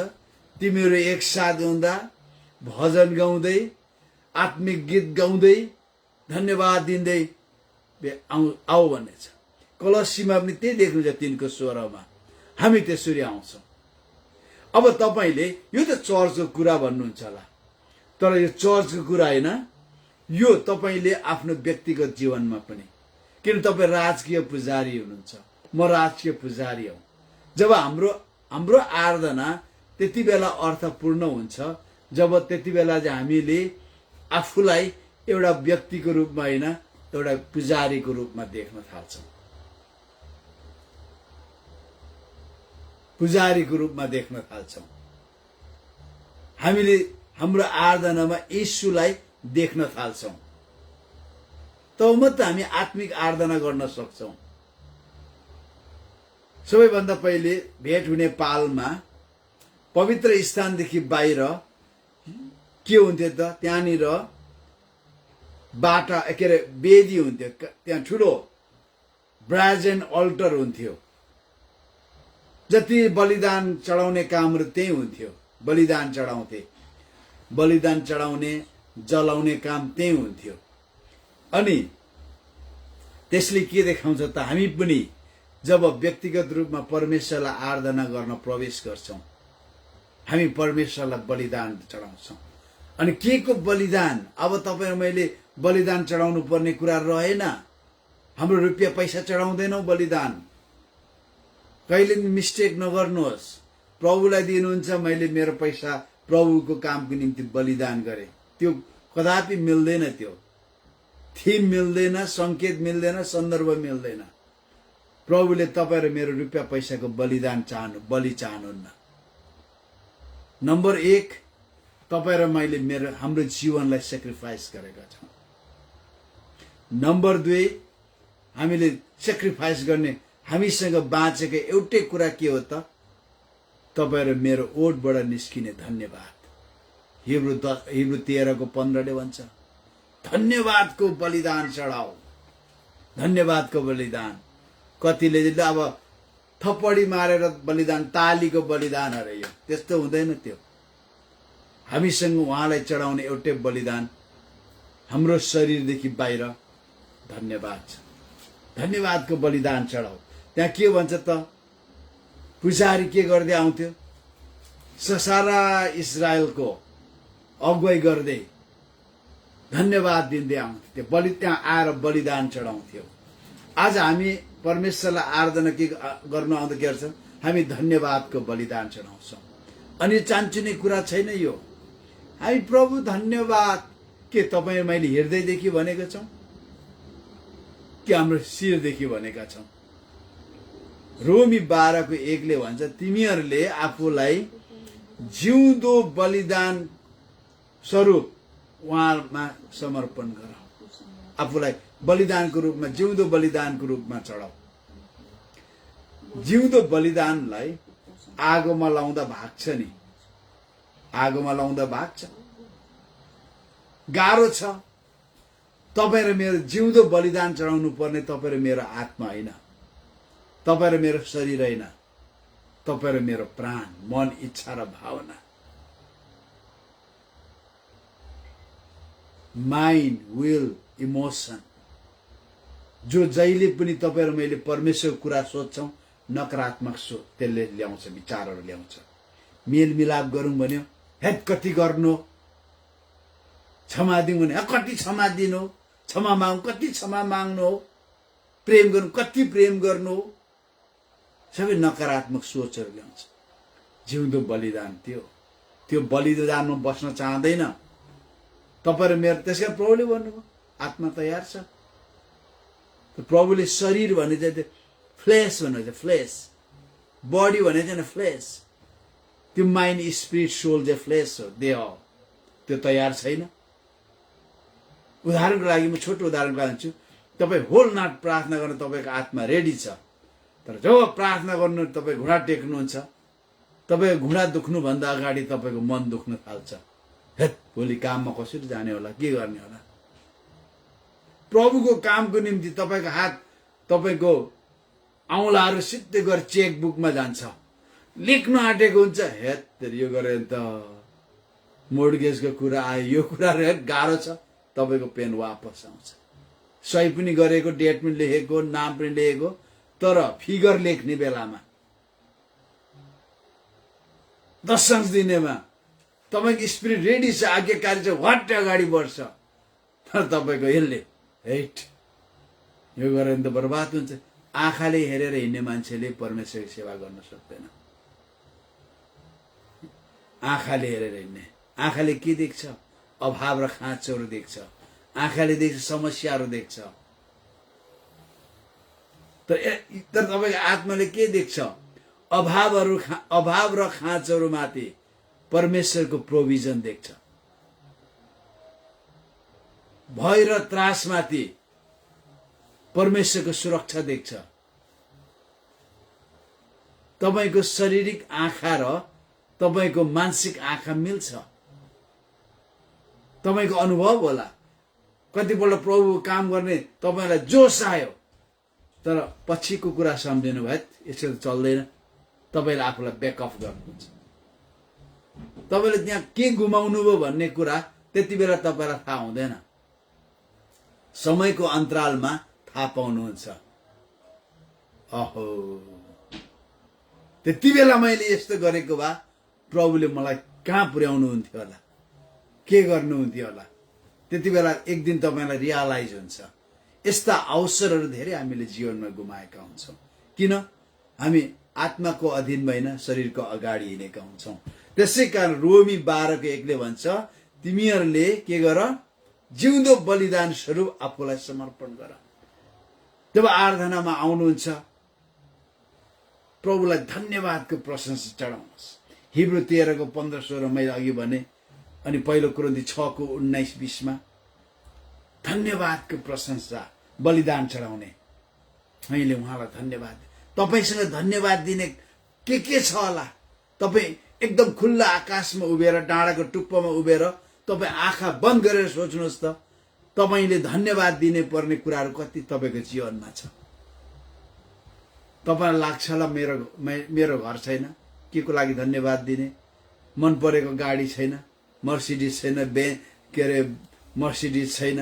तिमीहरू एकसाथ हुँदा भजन गाउँदै, आत्मिक गीत गाउँदै, धन्यवाद दिँदै आऊ भन्ने छ। कलसीमा पनि त्यही देख्नुहुन्छ 3को 16मा हामी त्यसरी आउँछौँ। अब तपाईले यो त चर्चको कुरा भन्नुहुन्छ होला, तर यो चर्चको कुरा हैन, यो तपाईले आफ्नो व्यक्तिगत जीवनमा पनि, किन तपाई राजकीय पुजारी हुनुहुन्छ, म राजकीय पुजारी हौ। जब हाम्रो आराधना त्यति बेला अर्थपूर्ण हुन्छ जब त्यति बेला चाहिँ हामीले आफूलाई एउटा व्यक्तिको रूपमा हैन, एउटा पुजारीको रूपमा देख्न थाल्छौँ। पुजारीको रूपमा देख्न थाल्छौँ। हामीले हाम्रो आराधनामा येशूलाई देख्न थाल्छौँ। तब मात्र हामी आत्मिक आराधना गर्न सक्छौँ। सबैभन्दा पहिले भेट हुने पालमा पवित्र स्थानदेखि बाहिर के हुन्थ्यो त? त्यहाँनिर बाटा के अरे वेदी हुन्थ्यो, त्यहाँ ठुलो ब्राजन अल्टर हुन्थ्यो। जति बलिदान चढाउने कामहरू त्यही हुन्थ्यो। बलिदान चढाउँथे, बलिदान चढाउने जलाउने काम त्यही हुन्थ्यो। अनि त्यसले के देखाउँछ त? हामी पनि जब व्यक्तिगत रूपमा परमेश्वरलाई आराधना गर्न प्रवेश गर्छौं, हामी परमेश्वरलाई बलिदान चढाउँछौं। अनि के को बलिदान? अब तपाईँ मैले बलिदान चढाउनु पर्ने कुरा रहेन। हाम्रो रुपियाँ पैसा चढाउँदैनौ बलिदान। कहिले मिस्टेक नगर्नुहोस्। प्रभुलाई दिनुहुन्छ, मैले मेरो पैसा प्रभुको कामको निम्ति बलिदान गरे, त्यो कदापि मिल्दैन। त्यो थीम मिल्दैन, संकेत मिल्दैन, सन्दर्भ मिल्दैन। प्रभुले तपाईँ र मेरो रुपियाँ पैसाको बलिदान बलि चाहनुहुन्न। नम्बर 1, तपाईँ र मैले हाम्रो जीवनलाई सेक्रिफाइस गरेका छौं। नम्बर 2, हामीले सेक्रिफाइस गर्ने हामीसँग बाँचेको एउटै कुरा के हो त? तपाईँ र मेरो ओठबाट निस्किने धन्यवाद। हिब्रू 13:15 भन्छ, धन्यवादको बलिदान चढाऊ। धन्यवादको बलिदान। कतिले अब थप्पडी मारेर बलिदान, तालीको बलिदान अरे यो त्यस्तो हुँदैन। त्यो हामीसँग उहाँलाई चढाउने एउटै बलिदान, हाम्रो शरीरदेखि बाहिर धन्यवाद छ। धन्यवादको बलिदान चढाऊ। त्यहाँ के भन्छ त? पुजारी के गर्दै आउँथ्यो? सारा इजरायलको अगुवाई गर्दै धन्यवाद दिँदै आउँथ्यो। त्यहाँ आएर बलिदान चढाउँथ्यो। आज हामी परमेश्वरलाई आराधना के गर्न आउँदा के गर्छौँ? हामी धन्यवादको बलिदान चढाउँछौँ। अनि चान्चुने कुरा छैन यो। हामी प्रभु धन्यवाद के तपाईँ मैले हृदयदेखि भनेका छौँ कि हाम्रो शिरदेखि भनेका छौँ? रोमी 12:1 भन्छ, तिमीहरूले आफूलाई जिउँदो बलिदान स्वरूप उहाँमा समर्पण गर। आफूलाई बलिदानको रूपमा, जिउँदो बलिदानको रूपमा चढाऊ। जिउँदो बलिदानलाई आगोमा लाउँदा भाग्छ नि, आगोमा लाउँदा भाग्छ। गाह्रो छ। तपाईँ र मेरो जिउँदो बलिदान चढाउनु पर्ने तपाईँ र मेरो आत्मा होइन, तपाईँ र मेरो शरीर होइन, तपाईँ र मेरो प्राण, मन, इच्छा र भावना, माइन्ड, विल, इमोसन, जो जहिले पनि तपाईँ र मैले परमेश्वरको कुरा सोध्छौँ, नकारात्मक त्यसले ल्याउँछ, विचारहरू ल्याउँछ। मेलमिलाप गरौँ भन्यो, हेत कति गर्नु, क्षमा दिउँ भने कति क्षमा दिनु, क्षमा माग्नु कति क्षमा माग्नु हो, प्रेम गर्नु कति प्रेम गर्नु हो, सबै नकारात्मक सोचहरू ल्याउँछ। जिउँदो बलिदान त्यो बलिदानमा बस्न चाहँदैन तपाईँ र मेरो। त्यसकारण प्रभुले भन्नुभयो आत्मा तयार छ। प्रभुले शरीर भने चाहिँ फ्लेस भन्नु चाहिँ फ्लेस, बडी भने चाहिँ फ्लेस, त्यो माइन्ड स्पिरिट सोल चाहिँ फ्लेस हो, देह हो, त्यो तयार छैन। उदाहरणको लागि म छोटो उदाहरण लान्छु। तपाईँ होल नाट प्रार्थना गर्न तपाईँको आत्मा रेडी छ, तर जब प्रार्थना गर्नु तपाईँ घुँडा टेक्नुहुन्छ, तपाईँको घुँडा दुख्नुभन्दा अगाडि तपाईँको मन दुख्न थाल्छ। हेत भोलि काममा कसरी जाने होला, के गर्ने होला। प्रभुको कामको निम्ति तपाईँको हात, तपाईँको औँलाहरू सिधै गएर चेकबुकमा जान्छ, लेख्न आँटेको हुन्छ। हेत यो गरे त मोर्गेजको कुरा आयो, यो कुराहरू गाह्रो छ, तपाईँको पेन वापस आउँछ। सही पनि गरेको, डेट पनि लेखेको, नाम पनि लेखेको, तर फिगर लेख्ने बेलामा, दशंश दिनेमा तपाईँको स्पिरिट रेडी छ, आज्ञाकारी छ, हट्ट अगाडि बढ्छ, तर तपाईँको यसले हेट यो गरेर त बर्बाद हुन्छ। आँखाले हेरेर हिँड्ने मान्छेले परमेश्वरको सेवा गर्न सक्दैन। आँखाले हेरेर हिँड्ने, आँखाले के देख्छ? अभाव र खाँचोहरू देख्छ, आँखाले देख्छ, समस्याहरू देख्छ, तर तपाईँको आत्माले के देख्छ? अभाव र खाँचोहरू माथि परमेश्वरको प्रोभिजन देख्छ। भय र त्रासमाथि परमेश्वरको सुरक्षा देख्छ। तपाईँको शारीरिक आँखा र तपाईँको मानसिक आँखा मिल्छ। तपाईँको अनुभव होला, कतिपल्ट प्रभु काम गर्ने तपाईँलाई जोस आयो, तर पछिको कुरा सम्झिनु भयो, यसरी चल्दैन। तपाईँले आफूलाई ब्याकअप गर्नुहुन्छ। तपाईँले त्यहाँ के गुमाउनु भयो भन्ने कुरा त्यति बेला तपाईँलाई थाहा हुँदैन, समयको अन्तरालमा थाहा पाउनुहुन्छ। अहो, त्यति बेला मैले यस्तो गरेको भए प्रभुले मलाई कहाँ पुर्याउनुहुन्थ्यो होला, के गर्नुहुन्थ्यो होला। त्यति बेला एक दिन तपाईँलाई रियलाइज हुन्छ। यस्ता अवसरहरू धेरै हामीले जीवनमा गुमाएका हुन्छौँ। किन? हामी आत्माको अधीनमा होइन, शरीरको अगाडि हिँडेका हुन्छौँ। त्यसै कारण रोमी 12:1 भन्छ, तिमीहरूले के गर? जिउँदो बलिदान स्वरूप आफूलाई समर्पण गर। जब आराधनामा आउनुहुन्छ, प्रभुलाई धन्यवादको प्रशंसा चढाउनुहोस्। हिब्रू 13:15-16 मैले अघि भने, अनि पहिलो कोरिन्थी 6:19-20 धन्यवादको प्रशंसा, बलिदान चढाउने। मैले उहाँलाई धन्यवाद, तपाईसँग धन्यवाद दिने के छ होला? तपाईँ एकदम खुल्ला आकाशमा उभिएर, डाँडाको टुप्पोमा उभिएर तपाईँ आँखा बन्द गरेर सोच्नुहोस् त, तपाईँले धन्यवाद दिने पर्ने कुराहरू कति तपाईँको जीवनमा छ। तपाईँलाई लाग्छ होला मेरो घर छैन, के को लागि धन्यवाद दिने? मन परेको गाडी छैन, मर्सिडिज छैन, मर्सिडिज छैन,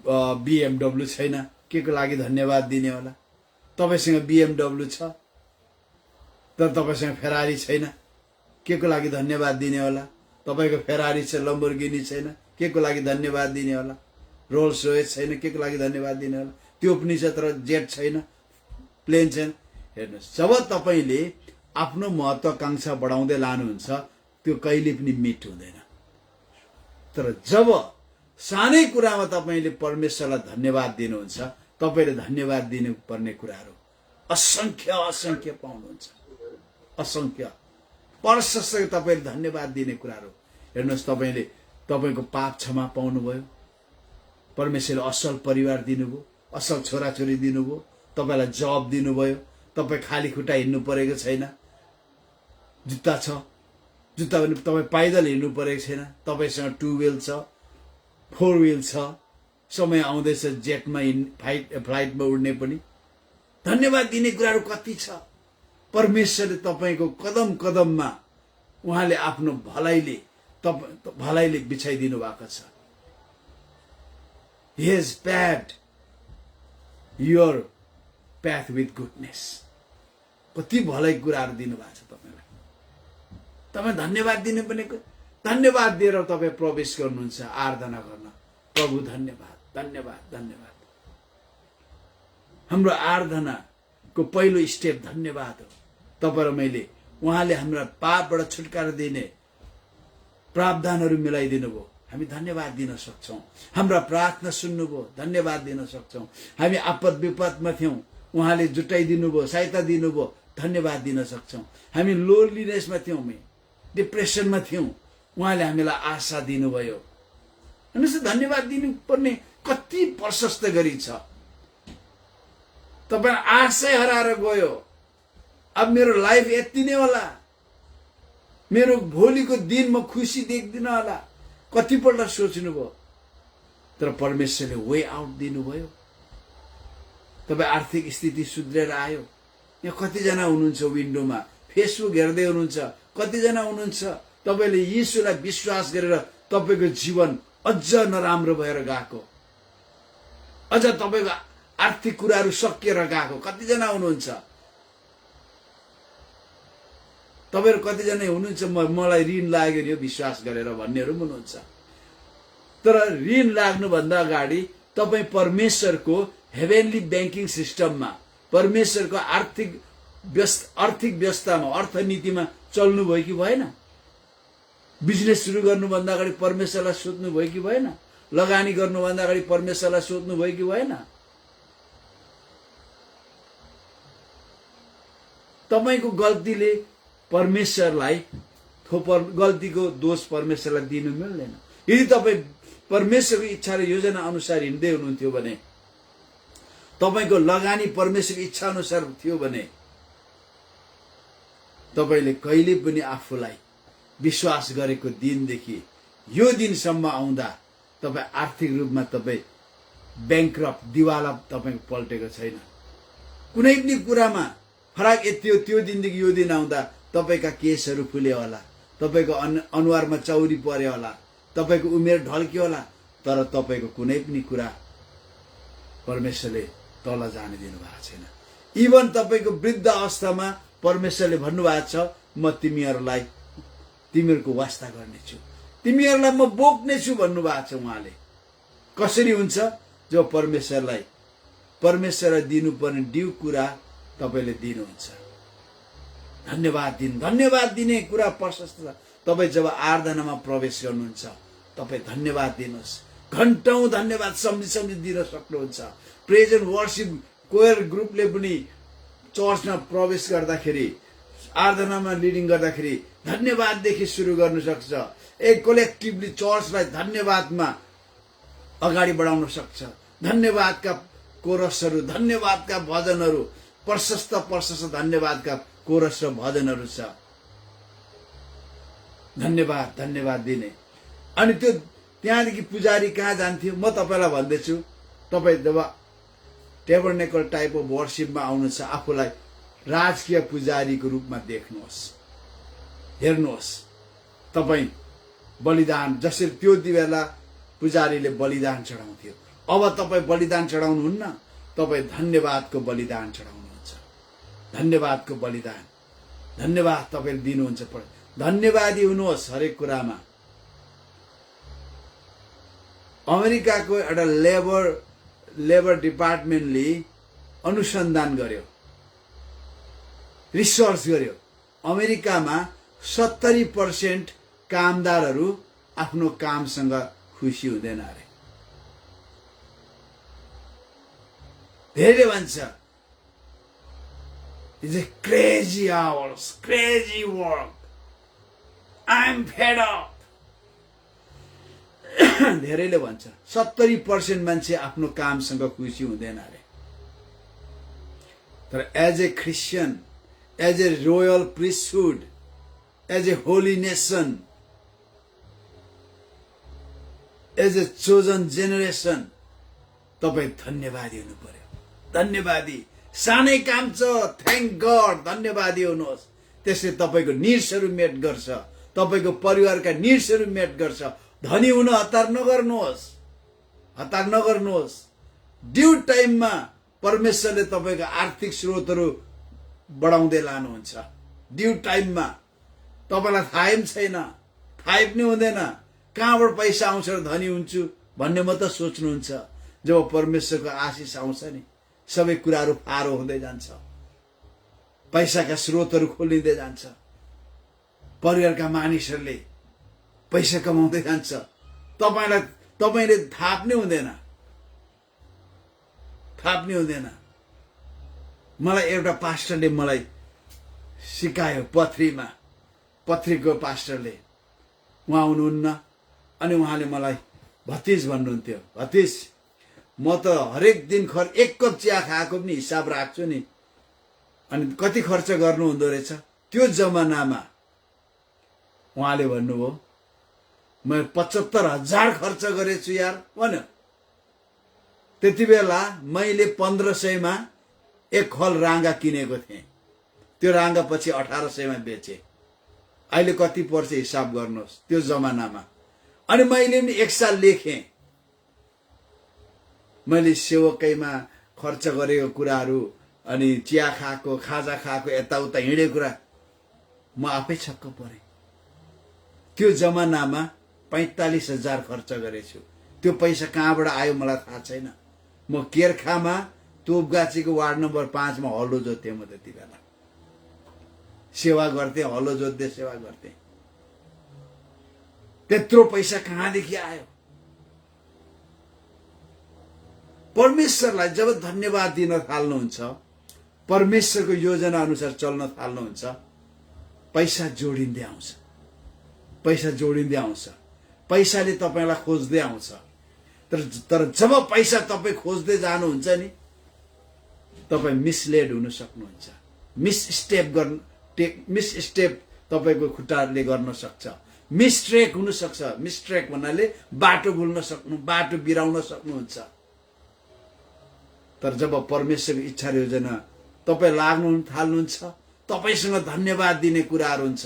BMW छैन, के को लागि धन्यवाद दिने होला? तपाईसँग BMW छ, तर तपाईसँग फेरारी छैन, के को लागि धन्यवाद दिने होला? तपाईको फेरारी छ, लम्बोर्गिनी छैन, के को लागि धन्यवाद दिने होला? रोल्स रोयस छैन, के को लागि धन्यवाद दिने होला? त्यो पनि छ तर जेट छैन, प्लेन छैन। हेर्नुहोस्, जब तपाईले आफ्नो महत्वाकांक्षा बढाउँदै लानुहुन्छ त्यो कहिले पनि मिट हुँदैन। तर जब सानै कुरामा तपाईले परमेश्वरलाई धन्यवाद दिनुहुन्छ, तपाईले धन्यवाद दिनुपर्ने कुराहरू असंख्य असंख्य पाउनुहुन्छ। असंख्य प्रशस्त तपाईले धन्यवाद दिने कुराहरू। हेर्नुहोस्, तपाईले तपाईको पाप क्षमा पाउनुभयो, परमेश्वरले असल परिवार दिनुभयो, असल छोराछोरी दिनुभयो, तपाईलाई जब दिनुभयो, तपाई खाली खुट्टा हिँड्नु परेको छैन, जुत्ता छ, जुत्ता पनि तपाई पाइदल हिँड्नु परेको छैन, तपाईसँग 2 व्हील छ, 4 व्हील छ, समय आउँदैछ जेटमा फ्लाइटमा उड्ने पनि। धन्यवाद दिने कुराहरू कति छ। परमेश्वरले तपाईको कदम कदममा उहाँले आफ्नो भलाइले बिछाइदिनु भएको छ। He has paved your path with goodness. कति भलाइ कुराहरू दिनुभएको छ तपाईलाई। तपाई धन्यवाद दिनुपर्ने, धन्यवाद दिएर तपाई प्रवेश गर्नुहुन्छ आराधना गर्न। प्रभु धन्यवाद, धन्यवाद, धन्यवाद। हाम्रो आराधनाको पहिलो स्टेप धन्यवाद हो। तपाई र मैले उहाँले हाम्रा पापबाट छुटकारा दिने प्रावधानहरू मिलाइदिनु भयो, हामी धन्यवाद दिन सक्छौं। हाम्रा प्रार्थना सुन्नुभयो, धन्यवाद दिन सक्छौं। हामी आपद विपदमा थियौं, उहाँले जुटाइदिनु भयो, सहायता दिनुभयो, धन्यवाद दिन सक्छौं। हामी लोनलीनेसमा थियौं, डिप्रेसनमा थियौं, उहाँले हामीलाई आशा दिनुभयो। हेर्नुस्, धन्यवाद दिनुपर्ने कति प्रशस्त गरी छ। तपाई आशै हराएर गयो, अब मेरो लाइफ यति नै होला, मेरो भोलिको दिन म खुसी देख्दिन होला, कतिपल्ट सोच्नुभयो। तर परमेश्वरले वे आउट दिनुभयो। तपाई आर्थिक स्थिति सुध्रेर आयो। यहाँ कतिजना हुनुहुन्छ विन्डोमा फेसबुक हेर्दै हुनुहुन्छ, कतिजना हुनुहुन्छ तपाईले यीशुलाई विश्वास गरेर तपाईको जीवन अझ नराम्रो भएर गएको, अझ तपाईको आर्थिक कुराहरू सकिएर गएको कतिजना हुनुहुन्छ। तपाईहरु कतिजना हुनुहुन्छ मलाई ऋण लाग्यो नि विश्वास गरेर भन्नेहरु पनि हुनुहुन्छ। तर ऋण लाग्नु भन्दा अगाडि तपाई परमेश्वरको हेभेनली बैंकिङ सिस्टममा, परमेश्वरको आर्थिक व्यवस्थामा, अर्थनीतिमा चल्नु भयो कि भएन? बिजनेस सुरु गर्नु भन्दा अगाडि परमेश्वरलाई सोध्नु भयो कि भएन? लगानी गर्नु भन्दा अगाडि परमेश्वरलाई सोध्नु भयो कि भएन? तपाईको गल्तीले परमेश्वरलाई गल्तीको दोष परमेश्वरलाई दिनु मिल्दैन। यदि तपाई परमेश्वरको इच्छा र योजना अनुसार हिँड्दै हुनुहुन्थ्यो भने, तपाईको लगानी परमेश्वरको इच्छा अनुसार थियो भने, तपाईले कहिले पनि आफूलाई विश्वास गरेको दिनदेखि यो दिनसम्म आउँदा तपाई आर्थिक रूपमा तपाई बैंक्रप्ट, दिवाला तपाईको पल्टेको छैन। कुनै पनि कुरामा फरक यति हो, त्यो दिनदेखि यो दिन आउँदा तपाईका केसहरू फुल्यो होला, तपाईको अनुहारमा चौरी पर्यो होला, तपाईको उमेर ढल्क्यो होला, तर तपाईको कुनै पनि कुरा परमेश्वरले तल जाने दिनु भएको छैन। इभन तपाईको वृद्ध अवस्थामा परमेश्वरले भन्नुभएको छ, म तिमीहरूलाई तिमीहरूको वास्ता गर्नेछु, तिमीहरूलाई म बोक्नेछु भन्नुभएको छ उहाँले। कसरी हुन्छ? जो परमेश्वरलाई दिनुपर्ने ड्यू कुरा तपाईले दिनुहुन्छ। धन्यवाद दिने कुरा प्रशस्त छ। तपाई जब आराधनामा प्रवेश गर्नुहुन्छ, तपाई धन्यवाद दिनुहोस्। घण्टौं धन्यवाद सम्झी दिन सक्नुहुन्छ। प्रेज एन्ड वर्शिप कोयर ग्रुपले पनि चर्चमा प्रवेश गर्दाखेरि, आराधनामा लिडिङ गर्दाखेरि धन्यवाददेखि सुरु गर्न सक्छ। एक कलेक्टिभली चर्चलाई धन्यवादमा अगाडि बढाउन सक्छ। धन्यवादका कोरसहरू, धन्यवादका भजनहरू, प्रशस्त धन्यवादका कोरस र भजनहरू छ। धन्यवाद दिने। अनि त्यो त्यहाँदेखि पुजारी कहाँ जान्थ्यो? म तपाईलाई भन्दैछु, तपाई जब टेबरनेकल टाइप अफ वर्शिपमा आउनुहुन्छ, आफूलाई राजकीय पुजारीको रूपमा देख्नुहोस्, हेर्नुहोस्। तपाई बलिदान, जसरी त्यो बेला पुजारीले बलिदान चढाउँथ्यो, अब तपाई बलिदान चढाउनुहुन्न, तपाई धन्यवादको बलिदान चढाउनुहुन्छ। धन्यवादको बलिदान, धन्यवाद तपाईले दिनुहुन्छ। धन्यवादी हुनुहोस् हरेक कुरामा। अमेरिकाको एउटा लेबर डिपार्टमेन्टले अनुसन्धान गर्यो, रिसर्च गर्यो। अमेरिकामा 70% कामदारहरू आफ्नो कामसँग खुसी हुँदैन अरे। धेरैले भन्छ it's a crazy hours, crazy work, I am fed up. धेरैले भन्छ 70% मान्छे आफ्नो कामसँग खुसी हुँदैन अरे। तर as a Christian, as a royal priesthood, as a holy nation, as a chosen generation, तपाईँ धन्यवादी हुनु पर्यो। धन्यवादी। सानै काम छ, थ्याङ्क गड, धन्यवादी हुनुहोस्। त्यसले तपाईँको निड्सहरू मेट गर्छ, तपाईँको परिवारका निड्सहरू मेट गर्छ। धनी हुन हतार नगर्नुहोस्, हतार नगर्नुहोस्। ड्यू टाइममा परमेश्वरले तपाईँको आर्थिक स्रोतहरू बढाउँदै लानुहुन्छ। ड्यू टाइममा तपाईँलाई थाहै पनि छैन, थाहै पनि हुँदैन कहाँबाट पैसा आउँछ र धनी हुन्छु भन्ने मात्र सोच्नुहुन्छ। जब परमेश्वरको आशिष आउँछ नि, सबै कुराहरू फारो हुँदै जान्छ, पैसाका स्रोतहरू खोलिँदै जान्छ, परिवारका मानिसहरूले पैसा कमाउँदै जान्छ। तपाईँले थाहा पनि हुँदैन, थाहा पनि हुँदैन। मलाई एउटा पास्टरले मलाई सिकायो, पत्रीको पास्टरले, उहाँ हुनुहुन्न। अनि उहाँले मलाई भतिज भन्नुहुन्थ्यो, भतिज म त हरेक दिन एक कप चिया खाएको पनि हिसाब राख्छु नि। अनि कति खर्च गर्नु हुँदो रहेछ? त्यो जमानामा उहाँले भन्नुभयो, मैले 75,000 खर्च गरेछु यार भन्यो। त्यति बेला मैले 1500 मा एक खल राँगा किनेको थिएँ। त्यो राँगा पछि 1800 मा बेचे। अहिले कति पर्छ हिसाब गर्नुहोस् त्यो जमानामा। अनि मैले पनि एक साल लेखेँ, मैले सेवकैमा खर्च गरेको कुराहरू, अनि चिया खाएको, खाजा खाएको, यताउता हिँडेको कुरा म आफै छक्क परेँ। त्यो जमानामा 45,000 खर्च गरेछु। त्यो पैसा कहाँबाट आयो मलाई थाहा छैन। म केरखामा तोपगाछीको वार्ड नम्बर 5 मा हलो जोत्थेँ। म त्यति बेला सेवा गर्थेँ, हलो जोत्दै सेवा गर्थेँ। त्यत्रो पैसा कहाँदेखि आयो? परमेश्वरलाई जब धन्यवाद दिन थाल्नुहुन्छ, परमेश्वरको योजना अनुसार चल्न थाल्नुहुन्छ, पैसा जोडिँदै आउँछ, पैसा जोडिँदै आउँछ। पैसाले तपाईलाई खोज्दै आउँछ। तर जब पैसा तपाईँ खोज्दै जानुहुन्छ नि, तपाईँ मिसलेड हुन सक्नुहुन्छ। मिस स्टेप तपाईको खुट्टाले गर्न सक्छ। मिस्ट्रेक हुन सक्छ। मिस्ट्रेक भन्नाले बाटो भुल्न सक्नु, बाटो बिराउन सक्नुहुन्छ। तर जब परमेश्वरको इच्छा र योजना तपाईँ लाग्नु थाल्नुहुन्छ, तपाईसँग धन्यवाद दिने कुराहरू हुन्छ।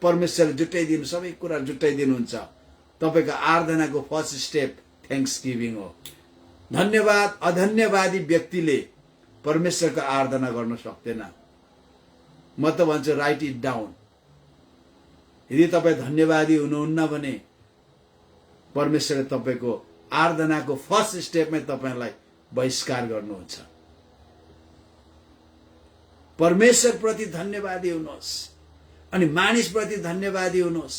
परमेश्वरले जुटाइदिनु, सबै कुरा जुटाइदिनुहुन्छ। तपाईको आराधनाको फर्स्ट स्टेप थ्याङ्क्स गिभिङ हो। धन्यवाद अधन्यवादी व्यक्तिले परमेश्वरको आराधना गर्न सक्दैन। म त भन्छु राइट इट डाउन। यदि तपाईँ धन्यवादी हुनुहुन्न भने परमेश्वरले तपाईको आराधनाको फर्स्ट स्टेपमै तपाईलाई बहिष्कार गर्नुहुन्छ। परमेश्वर प्रति धन्यवादी हुनुहोस्, अनि मानिस प्रति धन्यवादी हुनुहोस्।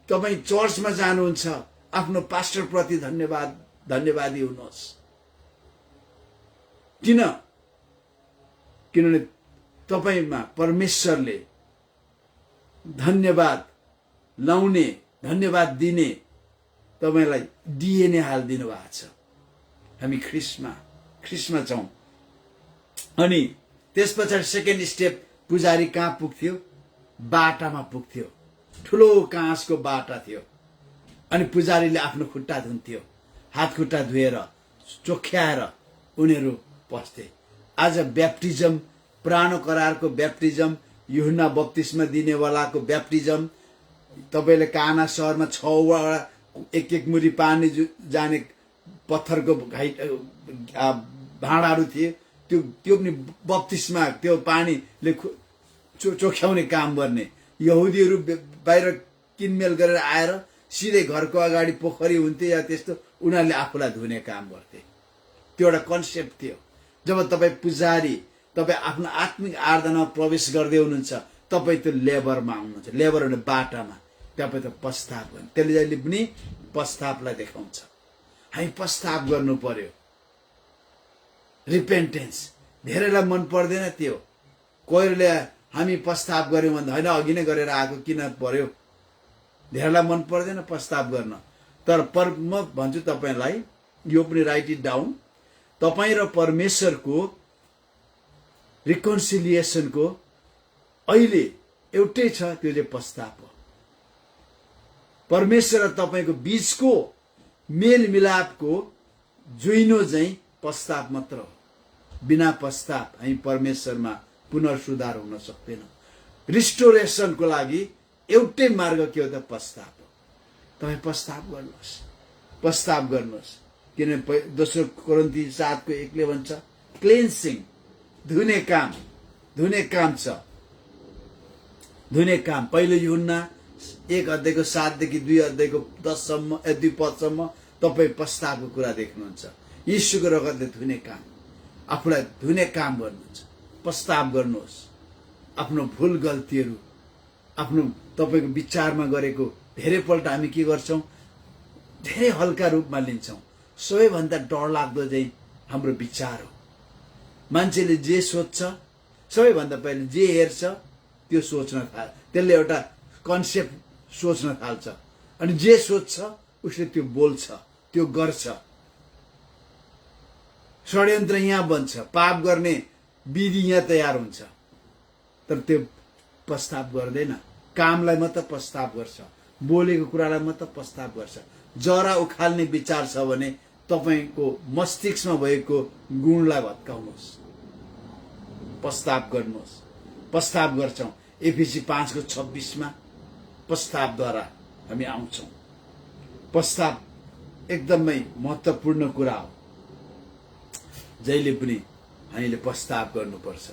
तपाईँ चर्चमा जानुहुन्छ, आफ्नो पास्टर प्रति धन्यवादी हुनुहोस्। किनभने तपाईमा परमेश्वरले धन्यवाद लाउने, धन्यवाद दिने तपाईलाई डिएनए हालिदिनु भएको छ। हामी ख्रिस्टमा छौं। अनि त्यस पछाडि सेकेन्ड स्टेप पुजारी कहाँ पुग्थ्यो? बाटामा पुग्थ्यो। ठुलो काँसको बाटा थियो। अनि पुजारीले आफ्नो खुट्टा धुन्थ्यो, हात खुट्टा धुएर चोख्याएर उनीहरू पस्थे। आज ब्याप्टिजम, पुरानो करारको ब्याप्टिजम, यूहन्ना बप्तिस्मा दिनेवालाको ब्याप्टिजम, तपाईले काना शहरमा 6 वटा एक मुरी पानी जाने पत्थरको भाँडाहरू थिए। त्यो पनि बप्तिस्मा, त्यो पानीले चोख्याउने काम गर्ने। यहुदीहरू बाहिर किनमेल गरेर आएर सिधै घरको अगाडि पोखरी हुन्थ्यो या त्यस्तो, उनीहरूले आफूलाई धुने काम गर्थे। त्यो एउटा कन्सेप्ट थियो। जब तपाईँ पुजारी, तपाईँ आफ्नो आत्मिक आराधनामा प्रवेश गर्दै हुनुहुन्छ, तपाईँ त्यो लेबरमा आउनुहुन्छ। लेबर हुने बाटामा तपाईँ त पश्चाताप गर्नु, त्यसले जहिले पनि पश्चातापलाई देखाउँछ। हामी पश्चाताप गर्नु पर्यो, रिपेन्टेन्स। धेरैलाई मन पर्दैन त्यो। कोहीले हामी पश्चाताप गर्यौँ भन्दा होइन अघि नै गरेर आएको किन पर्यो। धेरैलाई मन पर्दैन पश्चाताप गर्न। तर म भन्छु तपाईँलाई, यो पनि राइट इट डाउन, तपाईँ र परमेश्वरको रिकन्सिलिएसनको अहिले एउटै छ, त्यो चाहिँ पश्चाताप हो। परमेश्वर र तपाईँको बीचको मेलमिलापको जुइनो चाहिँ पश्चाताप मात्र हो। बिना पश्चाताप हामी परमेश्वरमा पुनर्सुधार हुन सक्दैनौँ। रिस्टोरेसनको लागि एउटै मार्ग के हो त? पश्चाताप हो। तपाईँ पश्चाताप गर्नुहोस्, पश्चाताप गर्नुहोस्। किनभने दोस्रो कोरिन्थी 7:1 भन्छ क्लेन्सिङ, धुने काम छ। धुने काम पहिलो यूहन्ना 1:7 देखि 2:10 2 पदसम्म तपाईँ पश्चातापको कुरा देख्नुहुन्छ। यीशुको रगतले धुने काम, आफूलाई धुने काम गर्नुहुन्छ। पश्चाताप गर्नुहोस्। आफ्नो भुल गल्तीहरू, आफ्नो तपाईँको विचारमा गरेको धेरैपल्ट हामी के गर्छौँ? धेरै हल्का रूपमा लिन्छौँ। सबैभन्दा डरलाग्दो चाहिँ हाम्रो विचार हो। मान्छेले जे सोच्छ, सबैभन्दा पहिले जे हेर्छ त्यो सोच्न थाल्छ। त्यसले एउटा कन्सेप्ट सोच्न थाल्छ, अनि जे सोच्छ उसले त्यो बोल्छ, त्यो गर्छ। षड्यन्त्र यहाँ बन्छ, पाप गर्ने विधि यहाँ तयार हुन्छ, तर त्यो पश्चाताप गर्दैन। कामलाई मात्र पश्चाताप गर्छ, बोलेको कुरालाई मात्र पश्चाताप गर्छ। जरा उखाल्ने विचार छ भने तपाईँको मस्तिष्कमा भएको गुणलाई भत्काउनुहोस्, पश्चाताप गर्नुहोस्। पश्चाताप गर्छौँ। एफिसी 5:26 पश्चातापद्वारा हामी आउँछौँ। पश्चाताप एकदमै महत्त्वपूर्ण कुरा हो। जहिले पनि हामीले पश्चाताप गर्नुपर्छ।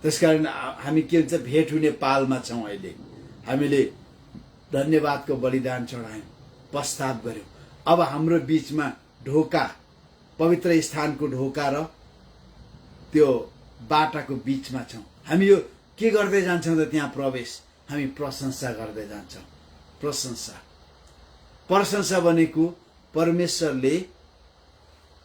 त्यसकारण हामी के भन्छ, भेट हुने पालमा छौँ। अहिले हामीले धन्यवादको बलिदान चढायौँ, पश्चाताप गर्यौँ। अब हाम्रो बीचमा ढोका, पवित्र स्थानको ढोका र त्यो बाटाको बीचमा छौँ। हामी यो के गर्दै जान्छौँ त? त्यहाँ प्रवेश हामी प्रशंसा गर्दै जान्छौँ। प्रशंसा भनेको परमेश्वरले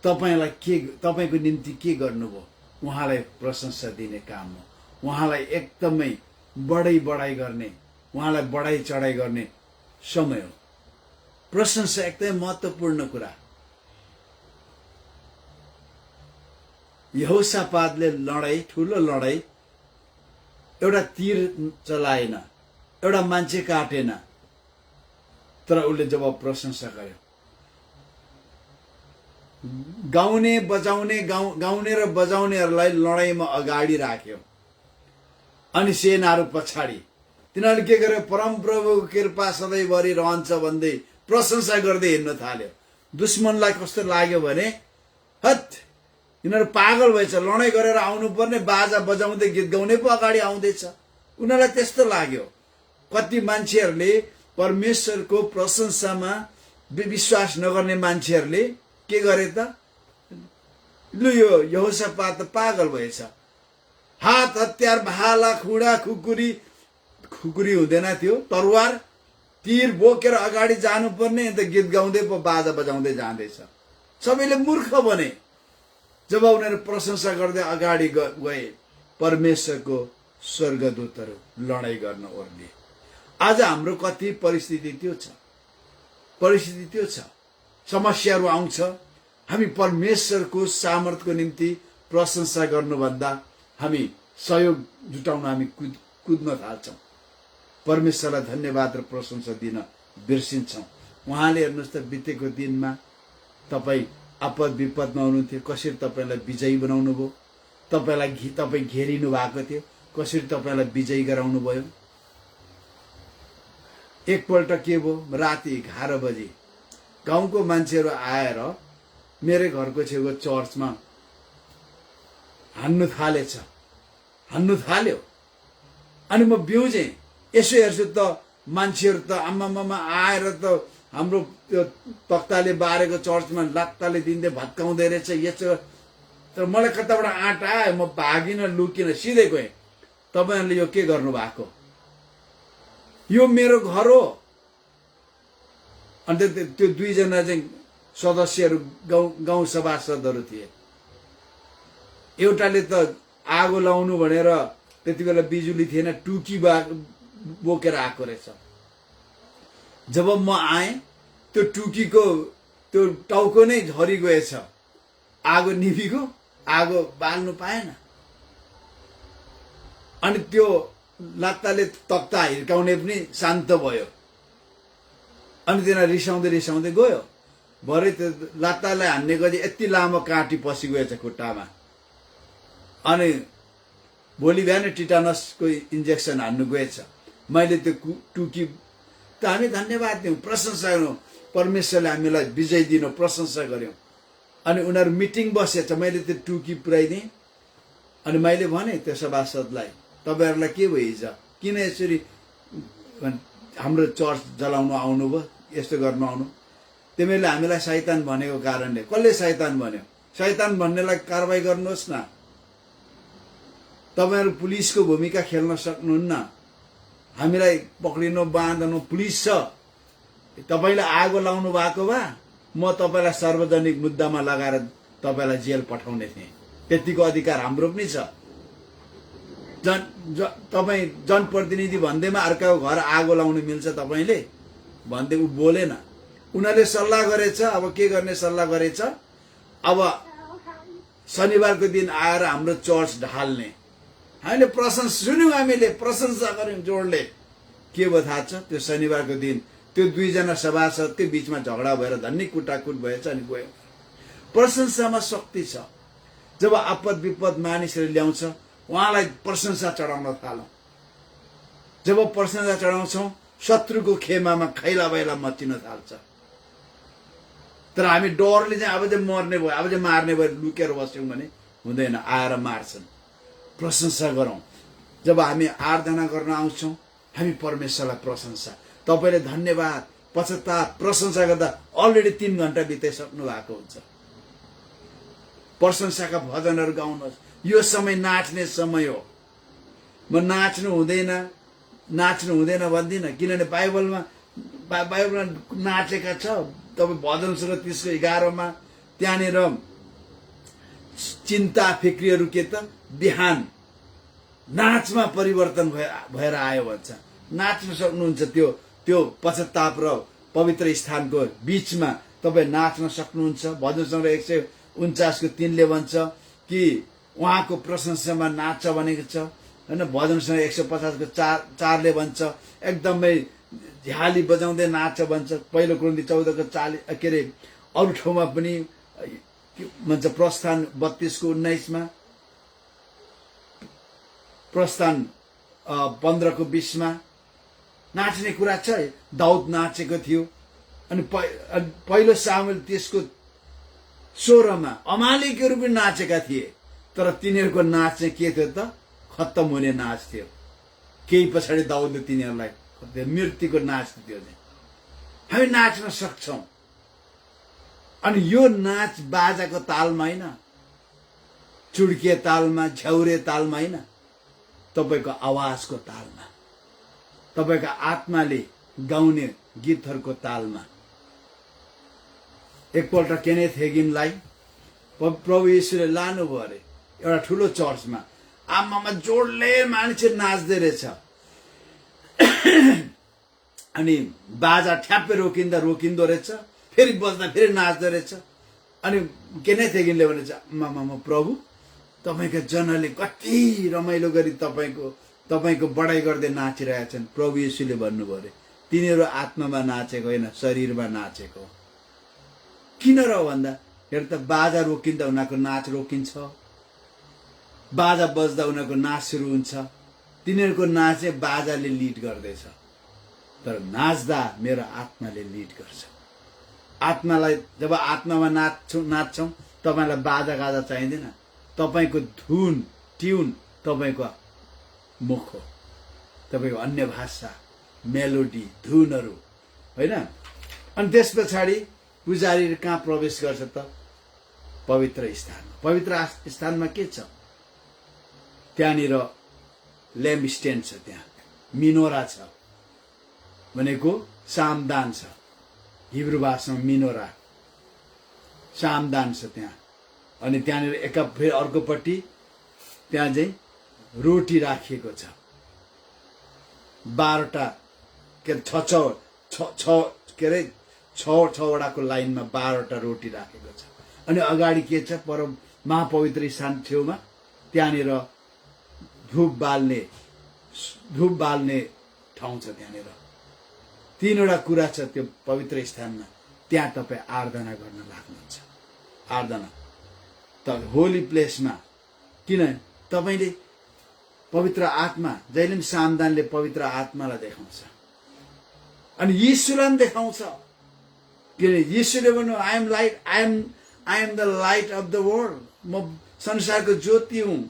तपाईँको निम्ति के गर्नुभयो, उहाँलाई प्रशंसा दिने काम हो। उहाँलाई एकदमै बढाइ गर्ने, उहाँलाई बढाइ चढाइ गर्ने समय हो। प्रशंसा एकदमै महत्त्वपूर्ण कुरा। यहोशापातले ठुलो लडाई, एउटा तीर चलाएन, एउटा मान्छे काटेन, तर उसले जब प्रशंसा गर्यो, गाउने र बजाउनेहरूलाई लडाईँमा अगाडि राख्यो, अनि सेनाहरू पछाडि। तिनीहरूले के गर्यो? परमप्रभुको कृपा सधैँभरि रहन्छ भन्दै प्रशंसा गर्दै हिँड्न थाल्यो। दुश्मनलाई कस्तो लाग्यो भने, हत यिनीहरू पागल भएछ, लडाईँ गरेर आउनुपर्ने, बाजा बजाउँदै गीत गाउने पो अगाडि आउँदैछ। उनीहरूलाई त्यस्तो लाग्यो। कति मान्छेहरूले परमेश्वरको प्रशंसामा विश्वास नगर्ने मान्छेहरूले के गरे त? लु यो यहोशापात त पागल भएछ, हात हतियार, भाला, खुडा, खुकुरी हुँदैन थियो, तरवार, तीर बोकेर अगाडि जानुपर्ने, अन्त गीत गाउँदै पो बाजा बजाउँदै जाँदैछ। सबैले मूर्ख बने। जब उनीहरू प्रशंसा गर्दै अगाडि गए, परमेश्वरको स्वर्गदूतहरू लडाईँ गर्न ओर्लिए। आज हाम्रो कति परिस्थिति त्यो छ। समस्याहरू आउँछ, हामी परमेश्वरको सामर्थ्यको निम्ति प्रशंसा गर्नुभन्दा हामी सहयोग जुटाउन हामी कुद्न थाल्छौँ। परमेश्वरलाई धन्यवाद र प्रशंसा दिन बिर्सिन्छौँ। उहाँले हेर्नुहोस् त, बितेको दिनमा तपाईँ आपद विपदमा हुनुहुन्थ्यो, कसरी तपाईँलाई विजयी बनाउनु भयो। तपाईँ घेरिनु भएको थियो, कसरी तपाईँलाई विजयी गराउनु भयो। एकपल्ट के भयो, राति 11 बजे गाउँको मान्छेहरू आएर मेरो घरको छेउको चर्चमा हान्नु थाल्यो। अनि म बिउजेँ, यसो हेर्छु त मान्छेहरू त आम्मामा आएर त हाम्रो त्यो तख्ताले बारेको चर्चमा लात्ताले दिँदै भत्काउँदै रहेछ यस्तो। तर मलाई कताबाट आँट आयो, म भागिनँ, लुकिनँ, सिधै गएँ। तपाईँहरूले यो के गर्नु भएको? यो मेरो घर हो। अन्त त्यो दुईजना चाहिँ सदस्यहरू गाउँ सभासदहरू थिए। एउटाले त आगो लाउनु भनेर त्यति बेला बिजुली थिएन, टुकी बोकेर आएको रहेछ। जब म आएँ त्यो टुकीको त्यो टाउको नै झरी गएछ, आगो निभिगयो, आगो बाल्नु पाएन। अनि त्यो लात्ताले तख्ता हिर्काउने पनि शान्त भयो। अनि तिनीहरू रिसाउँदै रिसाउँदै गयो। भरे त्यो लात्तालाई हान्ने गरी यति लामो काँटी पसि गएछ खुट्टामा। अनि भोलि बिहान टिटानसको इन्जेक्सन हान्नु गएछ। मैले त्यो टुकी त हामी धन्यवाद दियौँ, प्रशंसा गरौँ, परमेश्वरले हामीलाई विजय दिनु, प्रशंसा गऱ्यौँ। अनि उनीहरू मिटिङ बसेछ, मैले त्यो टुकी पुऱ्याइदिएँ। अनि मैले भने त्यो सभासदलाई, तपाईँहरूलाई के भयो हिजो, किन यसरी हाम्रो चर्च जलाउनु आउनुभयो, यस्तो गर्नु आउनु? तिमीहरूले हामीलाई शैतान भनेको कारणले। कसले शैतान भन्यो? शैतान भन्नेलाई कारवाही गर्नुहोस् न। तपाईँहरू पुलिसको भूमिका खेल्न सक्नुहुन्न। हामीलाई पक्रिनु बाँध्नु पुलिस छ। तपाईँले आगो लाउनु भएको भए म तपाईँलाई सार्वजनिक मुद्दामा लगाएर तपाईँलाई जेल पठाउने थिएँ। त्यतिको अधिकार हाम्रो पनि छ। तपाईँ जनप्रतिनिधि भन्दैमा अर्काको घर आगो लाउनु मिल्छ तपाईँले भन्दै ऊ बोलेन। उनीहरूले सल्लाह गरेछ, अब के गर्ने सल्लाह गरेछ, अब शनिबारको दिन आएर हाम्रो चर्च ढाल्ने। हामीले सुन्यौँ, हामीले प्रशंसा गऱ्यौँ जोडले। के भयो थाहा छ? त्यो शनिबारको दिन त्यो दुईजना सभासदकै बिचमा झगडा भएर धन्नी कुटाकुट भएछ अनि गयो। प्रशंसामा शक्ति छ। जब आपद विपद मानिसहरूले ल्याउँछ उहाँलाई प्रशंसा चढाउन थालौँ। जब प्रशंसा चढाउँछौँ शत्रुको खेमामा खैला बैला मचिन थाल्छ। तर हामी डरले चाहिँ अब चाहिँ मर्ने भयो, अब चाहिँ मार्ने भयो लुकेर बस्यौँ भने हुँदैन, आएर मार्छन्। प्रशंसा गरौँ। जब हामी आराधना गर्न आउँछौँ हामी परमेश्वरलाई प्रशंसा, तपाईँले धन्यवाद, पश्चाताप, प्रशंसा गर्दा अलरेडी 3 घण्टा बिताइसक्नु भएको हुन्छ। प्रशंसाका भजनहरू गाउनुहोस्। यो समय नाच्ने समय हो। म नाच्नु हुँदैन भन्दिनँ, किनभने बाइबलमा नाचेका छ। तपाईँ भजन सुरु 30:11 त्यहाँनिर चिन्ता फिक्रीहरू के त बिहान नाचमा परिवर्तन भएर आयो भन्छ। नाच्न सक्नुहुन्छ। त्यो पश्चाताप र पवित्र स्थानको बीचमा तपाईँ नाच्न सक्नुहुन्छ। भजन सङ्ग्रह 149 को 3 भन्छ कि उहाँको प्रशंसामा नाच भनेको छ हैन। भजन सङ्ग्रह 150 को 4 भन्छ एकदमै झ्याली बजाउँदै नाच भन्छ। पहिलो कोरिन्थी 14 को 40 के अरे अरू ठाउँमा पनि भन्छ। प्रस्थान 32 को 19 प्रस्थान 15 को 20 नाच्ने कुरा छ। दाउद नाचेको थियो। अनि पहिलो सामुएल 30 को 16 अमालेकीहरू पनि नाचेका थिए। तर तिनीहरूको नाच चाहिँ के थियो त? खत्तम हुने नाच थियो। केही पछाडि दाउदले तिनीहरूलाई मृत्युको नाच थियो। हामी नाच्न सक्छौँ। अनि यो नाच बाजाको तालमा होइन, चुड्के तालमा, झ्याउरे तालमा होइन, तपाईँको आवाजको तालमा, तपाईँको आत्माले गाउने गीतहरूको तालमा। एकपल्ट केनेथ हेगिनलाई प्रभु येशूले लानुभयो अरे एउटा ठुलो चर्चमा। आमामा जोडले मान्छे नाच्दै रहेछ। अनि बाजा ठ्याप्पै रोकिँदो रहेछ, फेरि बज्दा फेरि नाच्दो रहेछ। अनि केनेथ हेगिनले भनेछ, आमामा प्रभु तपाईँका जनले कति रमाइलो गरी तपाईँको बढाइ गर्दै नाचिरहेछन्। प्रभु येशूले भन्नुभयो अरे तिनीहरू आत्मामा नाचेको होइन, शरीरमा नाचेको। किन र भन्दा हेर त बाजा रोकिँदा उनीहरूको नाच रोकिन्छ, बाजा बज्दा उनीहरूको नाच सुरु हुन्छ। तिनीहरूको नाच चाहिँ बाजाले लिड गर्दैछ, तर नाच्दा मेरो आत्माले लिड गर्छ। आत्मालाई जब आत्मामा नाच्छौँ तपाईँलाई बाजा गाजा चाहिँदैन। तपाईँको धुन ट्युन तपाईँको मुख हो, तपाईँको अन्य भाषा मेलोडी, धुनहरू, होइन? अनि त्यस पछाडि पुजारी कहाँ प्रवेश गर्छ त? पवित्र स्थानमा। पवित्र स्थानमा के छ? त्यहाँनिर ल्याम्प स्ट्यान्ड छ, त्यहाँ मिनोरा छ, भनेको सामदान छ, हिब्रू भाषामा मिनोरा, सामदान छ त्यहाँ। अनि त्यहाँनिर फेरि अर्कोपट्टि त्यहाँ चाहिँ रोटी राखिएको छ, 12टा के अरे 6-6वटाको लाइनमा 12वटा रोटी राखेको छ। अनि अगाडि के छ? परम महापवित्र स्थान छेउमा त्यहाँनिर धूप बाल्ने ठाउँ छ। त्यहाँनिर 3वटा कुरा छ त्यो पवित्र स्थानमा। त्यहाँ तपाईँ आराधना गर्न लाग्नुहुन्छ। आराधना त होली प्लेसमा, किन? तपाईँले पवित्र आत्मा, जहिले पनि सामदानले पवित्र आत्मालाई देखाउँछ अनि यीशुलाई पनि देखाउँछ। किन? यीशुले भन्नु I am the light of the world, म संसारको ज्योति हुँ।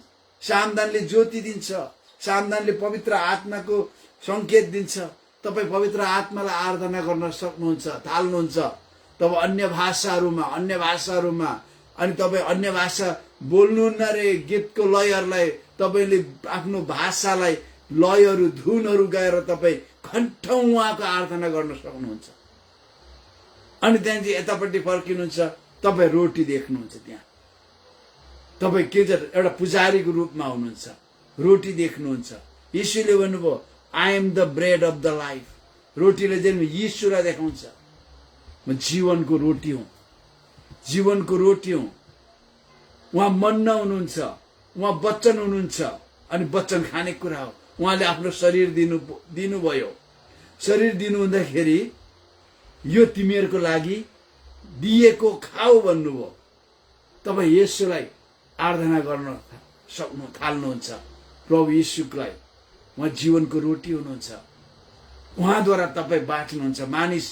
सामदानले ज्योति दिन्छ, सामदानले पवित्र आत्माको संकेत दिन्छ। तपाईँ पवित्र आत्मालाई आराधना गर्न सक्नुहुन्छ, थाल्नुहुन्छ। तब अन्य भाषाहरूमा अनि तपाईँ अन्य भाषा बोल्नुहुन्न रे, गीतको लयहरूलाई तपाईँले आफ्नो भाषालाई लयहरू, धुनहरू गाएर तपाईँ घन्टौँ उहाँको आराधना गर्न सक्नुहुन्छ। अनि त्यहाँदेखि यतापट्टि फर्किनुहुन्छ, तपाईँ रोटी देख्नुहुन्छ। त्यहाँ तपाईँ के छ? एउटा पुजारीको रूपमा हुनुहुन्छ, रोटी देख्नुहुन्छ। यीशुले भन्नुभयो I am the bread of the life. रोटीले चाहिँ यीशुलाई देखाउँछ, म जीवनको रोटी हुँ, जीवनको रोटी हुँ। उहाँ मन्ना हुनुहुन्छ, उहाँ वचन हुनुहुन्छ अनि वचन खाने कुरा हो। उहाँले आफ्नो शरीर दिनुभयो। शरीर दिनु हुँदाखेरि यो तिमीहरूको लागि दिएको खाऊ भन्नुभयो। तपाईँ येशूलाई आराधना गर्न थाल्नुहुन्छ, प्रभु येशूलाई। उहाँ जीवनको रोटी हुनुहुन्छ। उहाँद्वारा तपाईँ बाँच्नुहुन्छ। मानिस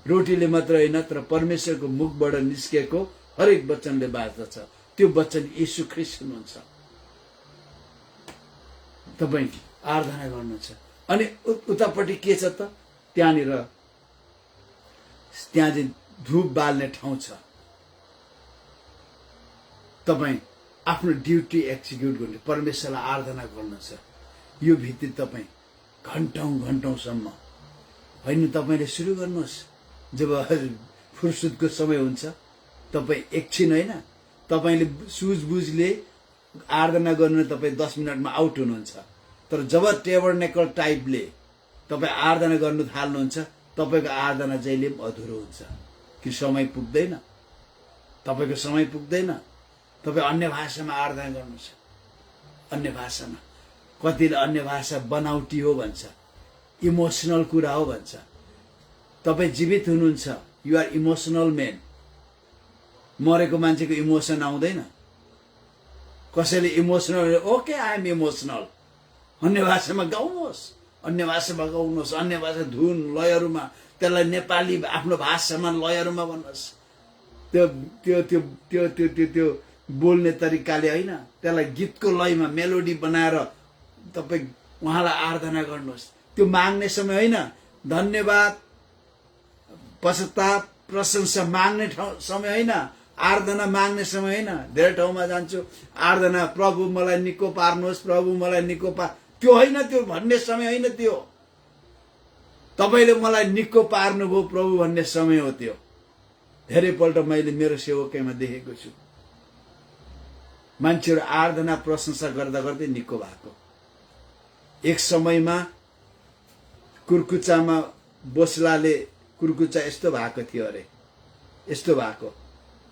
रोटीले मात्र होइन, तर परमेश्वरको मुखबाट निस्केको हरेक वचनले बाँच्दछ। त्यो वचन येशू ख्रीष्ट हुनुहुन्छ। तपाईँ आराधना गर्नुहुन्छ। अनि उतापट्टि के छ त? त्यहाँ चाहिँ धूप बाल्ने ठाउँ छ। तपाईँ आफ्नो ड्युटी एक्जिक्युट गर्ने, परमेश्वरलाई आराधना गर्नु छ। यो भित्र तपाईँ घन्टौँसम्म होइन, तपाईँले सुरु गर्नुहोस्। जब फुर्सदको समय हुन्छ, तपाईँ एकछिन होइन, तपाईँले सुझबुझले आराधना गर्नु, तपाईँ 10 मिनटमा आउट हुनुहुन्छ। तर जब टेबरनेकल टाइपले तपाईँ आराधना गर्नु थाल्नुहुन्छ, तपाईँको आराधना जहिले पनि अधुरो हुन्छ। कि समय पुग्दैन, तपाईँको समय पुग्दैन। तपाईँ अन्य भाषामा आराधना गर्नुहुन्छ। अन्य भाषामा कतिले अन्य भाषा बनावटी हो भन्छ, इमोसनल कुरा हो भन्छ। तपाईँ जीवित हुनुहुन्छ, यु आर इमोसनल मेन। मरेको मान्छेको इमोसन आउँदैन। कसैले emotional, okay I am emotional, अन्य भाषामा गाउनुहोस्, अन्य भाषामा गाउनुहोस्, अन्य भाषा धुन लयहरूमा, त्यसलाई नेपाली आफ्नो भाषामा लयहरूमा भन्नुहोस्। त्यो त्यो त्यो त्यो त्यो त्यो त्यो बोल्ने तरिकाले होइन, त्यसलाई गीतको लयमा मेलोडी बनाएर तपाईँ उहाँलाई आराधना गर्नुहोस्। त्यो माग्ने समय होइन, धन्यवाद, पश्चाताप, प्रशंसा माग्ने समय होइन, आराधना माग्ने समय होइन। धेरै ठाउँमा जान्छु, आराधना, प्रभु मलाई निको पार्नुहोस्, प्रभु मलाई निको त्यो होइन, त्यो भन्ने समय होइन। त्यो तपाईँले मलाई निको पार्नुभयो प्रभु भन्ने समय हो। त्यो धेरैपल्ट मैले मेरो सेवकैमा देखेको छु। मान्छेहरू आराधना प्रशंसा गर्दा गर्दै निको भएको। एक समयमा कुर्कुचामा बोसलाले कुर्कुचा यस्तो भएको थियो अरे, यस्तो भएको,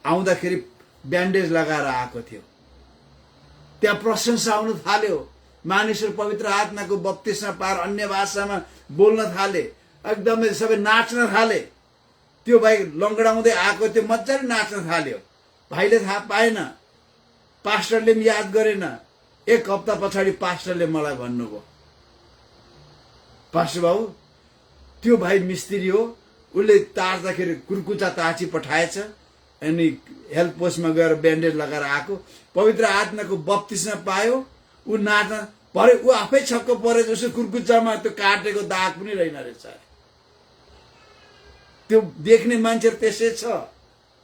आउँदाखेरि ब्यान्डेज लगाएर आएको थियो। त्यहाँ प्रशंसा आउन थाल्यो। मानिसहरू पवित्र आत्माको बप्तिस्मा पाएर अन्य भाषामा बोल्न थाले, एकदमै सबै नाच्न थाले। त्यो भाइ लङ्गडाउँदै आएको थियो, मजाले नाच्न थाल्यो। भाइले थाहा पाएन, पास्टरले पनि याद गरेन। 1 हप्ता पछाडि पास्टरले मलाई भन्नुभयो, पास्टर बाबु त्यो भाइ मिस्त्री हो, उसले तार्दाखेरि कुर्कुचा ताची पठाएछ, अनि हेल्थ पोस्टमा गएर ब्यान्डेज लगाएर आएको, पवित्र आत्माको बप्तिस्मा पायो, ऊ नाच्न परे ऊ आफै छक्क परे जस्तो कुर्कुच्चामा त्यो काटेको दाग पनि रहेन रहेछ। त्यो देख्ने मान्छेहरू त्यसै छ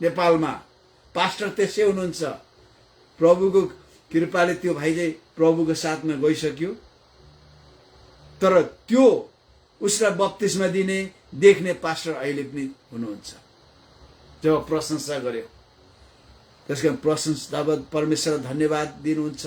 नेपालमा, पास्टर त्यसै हुनुहुन्छ। प्रभुको कृपाले त्यो भाइ चाहिँ प्रभुको साथमा गइसक्यो, तर त्यो उसलाई बप्तिस्मा दिने देख्ने पास्टर अहिले पनि हुनुहुन्छ। जब प्रशंसा गर्यो, त्यसकारण प्रशंसा, परमेश्वरलाई धन्यवाद दिनुहुन्छ,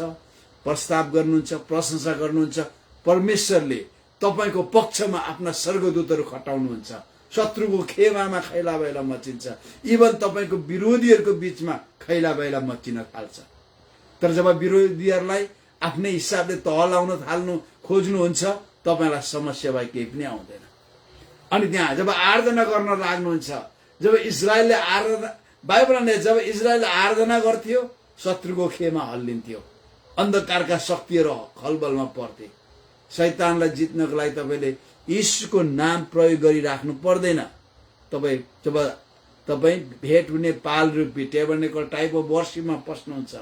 प्रस्ताव गर्नुहुन्छ, प्रशंसा गर्नुहुन्छ। परमेश्वरले तपाईको पक्षमा आफ्ना स्वर्गदूतहरू खटाउनुहुन्छ। शत्रुको खेमामा खैला बैला मचिन्छ। इभन तपाईको विरोधीहरूको बीचमा खैला बैला मचिन थाल्छ। तर जब विरोधीहरूलाई आफ्नै हिसाबले तहलाउन थाल्नु खोज्नुहुन्छ, तपाईलाई समस्या भए केही पनि आउँदैन। अनि त्यहाँ जब आराधना गर्न लाग्नुहुन्छ, जब इजरायलले आराधना, बाइबलले जब इजरायलले आराधना गर्थ्यो, शत्रुको खेमा हल्लिन्थ्यो, अन्धकारका शक्तिहरू खलबलमा पर्थे। शैतानलाई जित्नको लागि तपाईले यीशुको नाम प्रयोग गरिराख्नु पर्दैन। जब तपाई भेट हुने पाल रूपी टेबरनेकल टाइप अफ वर्शिपमा पस्नुहुन्छ,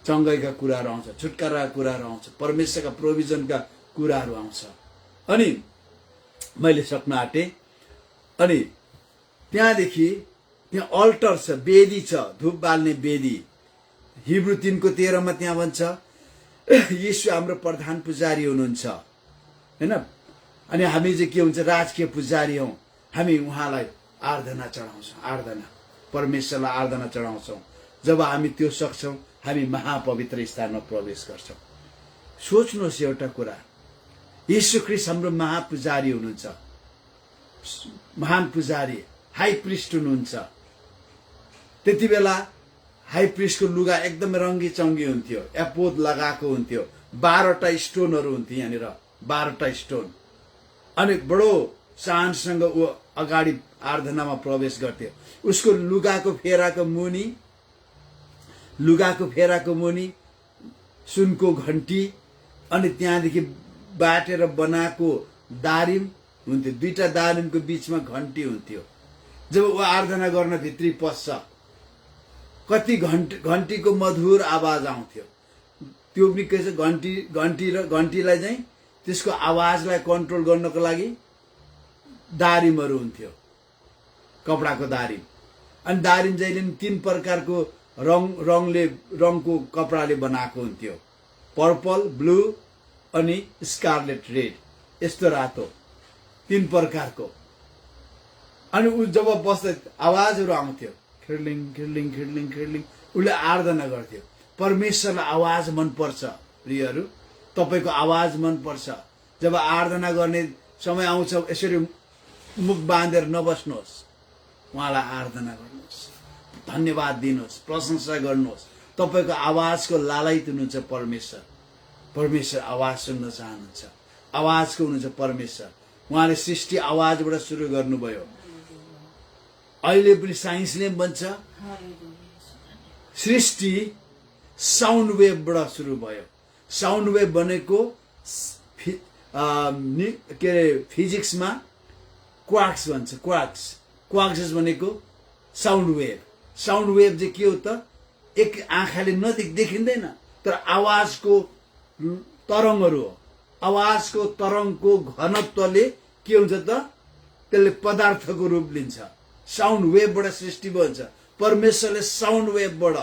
चङ्गाइका कुराहरू आउँछ, छुटकाराका कुराहरू आउँछ, परमेश्वरका प्रोभिजनका कुराहरू आउँछ। अनि मैले सक्न आँटे। अनि त्यहाँदेखि त्यहाँ अल्टर छ, वेदी छ, धूप बाल्ने वेदी। हिब्रू 3:13 त्यहाँ भन्छ यीशु हाम्रो प्रधान पुजारी हुनुहुन्छ, हैन? अनि हामी चाहिँ के हुन्छ, राजकीय पुजारी हौं। हामी उहाँलाई आराधना चढाउँछौँ, आराधना, परमेश्वरलाई आराधना चढाउँछौँ। जब हामी त्यो सक्छौँ, हामी महापवित्र स्थानमा प्रवेश गर्छौँ। सोच्नुहोस् एउटा कुरा, यीशु ख्रीष्ट हाम्रो महापुजारी हुनुहुन्छ, महान पुजारी, हाई प्रिस्ट हुनुहुन्छ। त्यति बेला हाई प्रिस्टको लुगा एकदम रङ्गी चङ्गी हुन्थ्यो, एपोद लगाएको हुन्थ्यो, 12टा स्टोनहरू हुन्थ्यो यहाँनिर, 12टा स्टोन। अनि बडो शानसँग ऊ अगाडि आराधनामा प्रवेश गर्थ्यो। उसको लुगाको फेराको मुनि सुनको घन्टी, अनि त्यहाँदेखि बाटेर बनाएको दारिम हुन्थ्यो। 2टा दारिमको बीचमा घन्टी हुन्थ्यो। जब ऊ आराधना गर्न भित्री पस्छ, कति घन्टीको मधुर आवाज आउँथ्यो। त्यो पनि के छ, घन्टीलाई चाहिँ त्यसको आवाजलाई कन्ट्रोल गर्नको लागि दारिमहरू हुन्थ्यो, कपडाको दारिम। अनि दारिम जहिले पनि 3 प्रकारको रङको कपडाले बनाएको हुन्थ्यो, पर्पल, ब्लू अनि स्कारलेट रेड, यस्तो रातो, 3 प्रकारको। अनि ऊ जब बस्दै आवाजहरू आउँथ्यो, खिर्लिङ खिर्लिङ खिर्लिङ खिर्लिङ, उसले आराधना गर्थ्यो। परमेश्वरलाई आवाज मनपर्छ प्रियहरू, तपाईको आवाज मनपर्छ। जब आराधना गर्ने समय आउँछ, यसरी मुख बाँधेर नबस्नुहोस्, उहाँलाई आराधना गर्नुहोस्, धन्यवाद दिनुहोस्, प्रशंसा गर्नुहोस्। तपाईको आवाजको लालयित हुनुहुन्छ परमेश्वर। परमेश्वर आवाज सुन्न चाहनुहुन्छ, आवाजको हुनुहुन्छ परमेश्वर। उहाँले सृष्टि आवाजबाट सुरु गर्नुभयो। अहिले पनि साइन्सले भन्छ सृष्टि साउन्ड वेभबाट सुरु भयो। साउन्ड वेभ भनेको के अरे फिजिक्समा क्वार्क्स भन्छ, क्वार्क्स भनेको साउन्ड वेभ। साउन्ड वेभ चाहिँ के हो त, एक आँखाले देखिँदैन, तर आवाजको तरङ्गहरू हो। आवाजको तरङ्गको घनत्वले के हुन्छ त, त्यसले पदार्थको रूप लिन्छ। साउन्ड वेभबाट सृष्टि भन्छ। परमेश्वरले साउन्ड वेभबाट,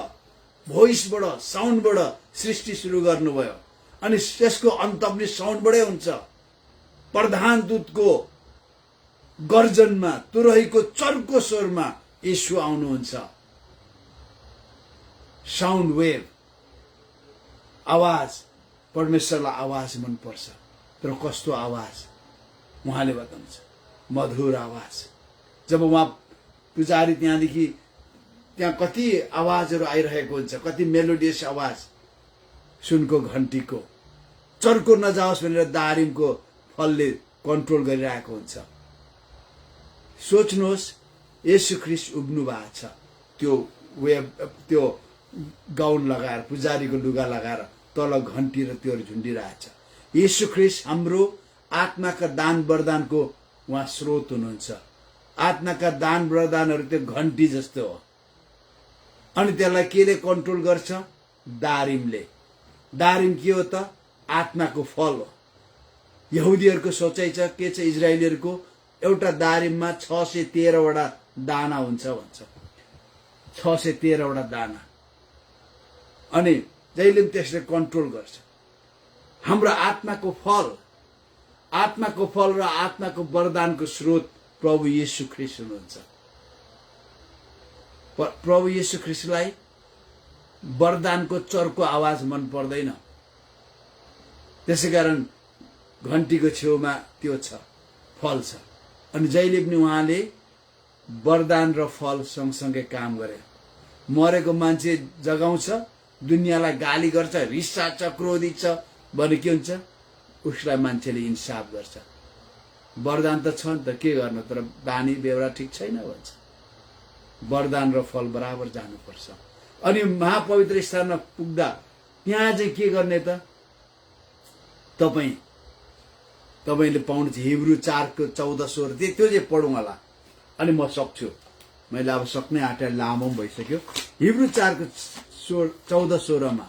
भोइसबाट, साउन्डबाट सृष्टि सुरु गर्नुभयो। अनि त्यसको अन्त पनि साउन्डबाटै हुन्छ। प्रधान दूतको गर्जनमा, तुरहीको चर्को स्वरमा यीशु आउनुहुन्छ। साउन्ड वेभ, आवाज, परमेश्वरलाई आवाज मनपर्छ। तर कस्तो आवाज उहाँले बताउनुहुन्छ, मधुर आवाज। जब उहाँ पुजारी त्यहाँदेखि त्यहाँ कति आवाजहरू आइरहेको हुन्छ, कति मेलोडियस आवाज, सुनको घन्टीको, चर्को नजाओस् भनेर दारिमको फलले कन्ट्रोल गरिरहेको हुन्छ। सोच्नुहोस्, येशू ख्रीष्ट उभिनु भएको छ, त्यो गाउन लगाएर, पुजारीको लुगा लगाएर, तल घन्टी र त्योहरू झुन्डिरहेछ। येशू ख्रीष्ट हाम्रो आत्माका दान वरदानको उहाँ स्रोत हुनुहुन्छ। आत्माका दान वरदानहरू त्यो घन्टी जस्तो हो। अनि त्यसलाई केले कन्ट्रोल गर्छ? दारिमले। दारिम के हो त? आत्माको फल हो। यहुदीहरूको सोचाइ छ के छ? इजरायलीहरूको एउटा दारिममा 613 वटा दाना हुन्छ भन्छ। 613 वटा दाना। अनि जहिले पनि त्यसले कन्ट्रोल गर्छ। हाम्रो आत्माको फल र आत्माको वरदानको स्रोत प्रभु येशू ख्रीष्ट हुनुहुन्छ। प्रभु येशू ख्रीष्टलाई वरदानको चर्को आवाज मन पर्दैन। त्यसैकारण घण्टीको छेउमा त्यो छ, फल छ। अनि जहिले पनि उहाँले वरदान र फल सँगसँगै काम गरे। मरेको मान्छे जगाउँछ, दुनियाँलाई गाली गर्छ, रिसान्छ, क्रोधित छ भने के हुन्छ? उसलाई मान्छेले इन्साफ गर्छ। वरदान त छ नि त, के गर्नु, तर बानी बेहोरा ठिक छैन भन्छ। वरदान र फल बराबर जानुपर्छ। अनि महापवित्र स्थानमा पुग्दा त्यहाँ चाहिँ के गर्ने त? तपाईले पाउनुहुन्छ हिब्रू 4:14-16 त्यो चाहिँ पढौँ होला। अनि म सक्छु, मैले अब सक्नै आँटेर लामो पनि भइसक्यो। हिब्रू 4:14-16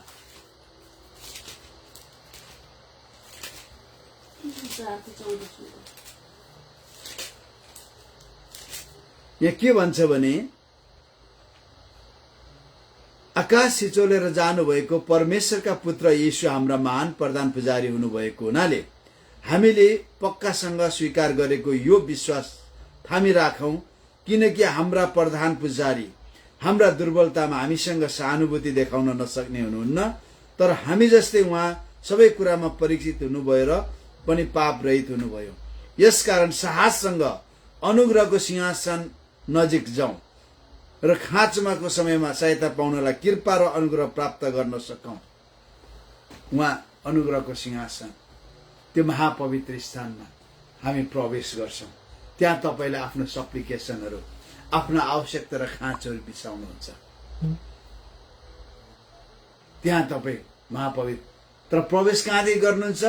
यहाँ के भन्छ भने, आकाश सिचोलेर जानुभएको परमेश्वरका पुत्र येशू हाम्रा महान प्रधान पुजारी हुनुभएको हुनाले हामीले पक्कासँग स्वीकार गरेको यो विश्वास थामिराखौं, किनकि हाम्रा प्रधान पुजारी हाम्रा दुर्बलतामा हामीसँग सहानुभूति देखाउन नसक्ने हुनुहुन्न, तर हामी जस्तै उहाँ सबै कुरामा परीक्षित हुनुभयो र पनि पाप रहित हुनुभयो। यसकारण साहससँग अनुग्रहको सिंहासन नजिक जाउँ र खाँचमाको समयमा सहायता पाउनलाई कृपा र अनुग्रह प्राप्त गर्न सकौं। उहाँ अनुग्रहको सिंहासन, त्यो महापवित्र स्थानमा हामी प्रवेश गर्छौं। त्यहाँ तपाईले आफ्नो सप्लिकेसनहरू, आफ्ना आवश्यकता र खाँचहरू बिसाउनुहुन्छ। त्यहाँ तपाई महापवित्र प्रवेश कहाँदेखि गर्नुहुन्छ?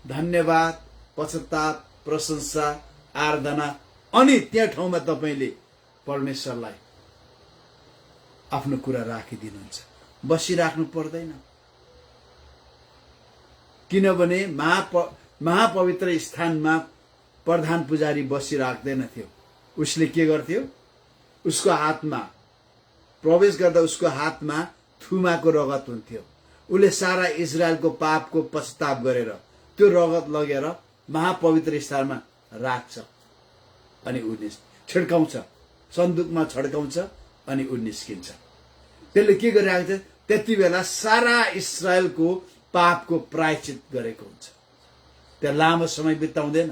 धन्यवाद, पश्चाताप, प्रशंसा, आराधना। अनि त्यहाँ ठाउँमा तपाईले परमेश्वरलाई आफ्नो कुरा राखिदिनुहुन्छ। बसिराख्नु पर्दैन, किनभने महापवित्र स्थानमा प्रधान पुजारी बसिराख्दैन थियो। उसले के गर्थ्यो? उसको हातमा प्रवेश गर्दा उसको हातमा थुमाको रगत हुन्थ्यो। उसले सारा इजरायलको पापको पश्चाताप गरेर त्यो रगत लगेर महापवित्र स्थानमा राख्छ। अनि उ छिड्काउँछ, सन्दुकमा छड्काउँछ, अनि उ निस्किन्छ। त्यसले के गरिरहेको छ? त्यति बेला सारा इजरायलको पापको प्रायश्चित गरेको हुन्छ। त्यहाँ लामो समय बिताउँदैन।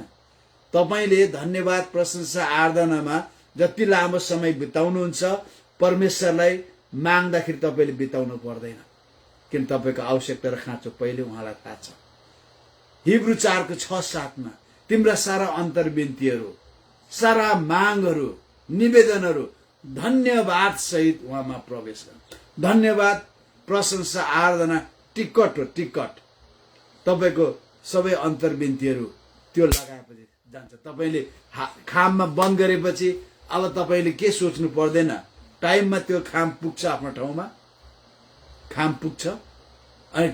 तपाईले धन्यवाद, प्रशंसा, आराधनामा जति लामो समय बिताउनुहुन्छ, परमेश्वरलाई माग्दाखेरि तपाईले बिताउनु पर्दैन, किन तपाईको आवश्यकता र खाँचो पहिले उहाँलाई थाहा छ। हिब्रू 4:6-7 तिम्रा सारा अन्तर्विन्तीहरू, सारा मागहरू, निवेदनहरू धन्यवाद सहित उहाँमा प्रवेश गर। धन्यवाद, प्रशंसा, आराधना टिकट हो, टिकट। तपाईको सबै अन्तर्विन्तीहरू त्यो लगाएपछि जान्छ। तपाईले खाममा बन्द गरेपछि अब तपाईले के सोच्नु पर्दैन, टाइममा त्यो खाम पुग्छ, आफ्नो ठाउँमा खाम पुग्छ। अनि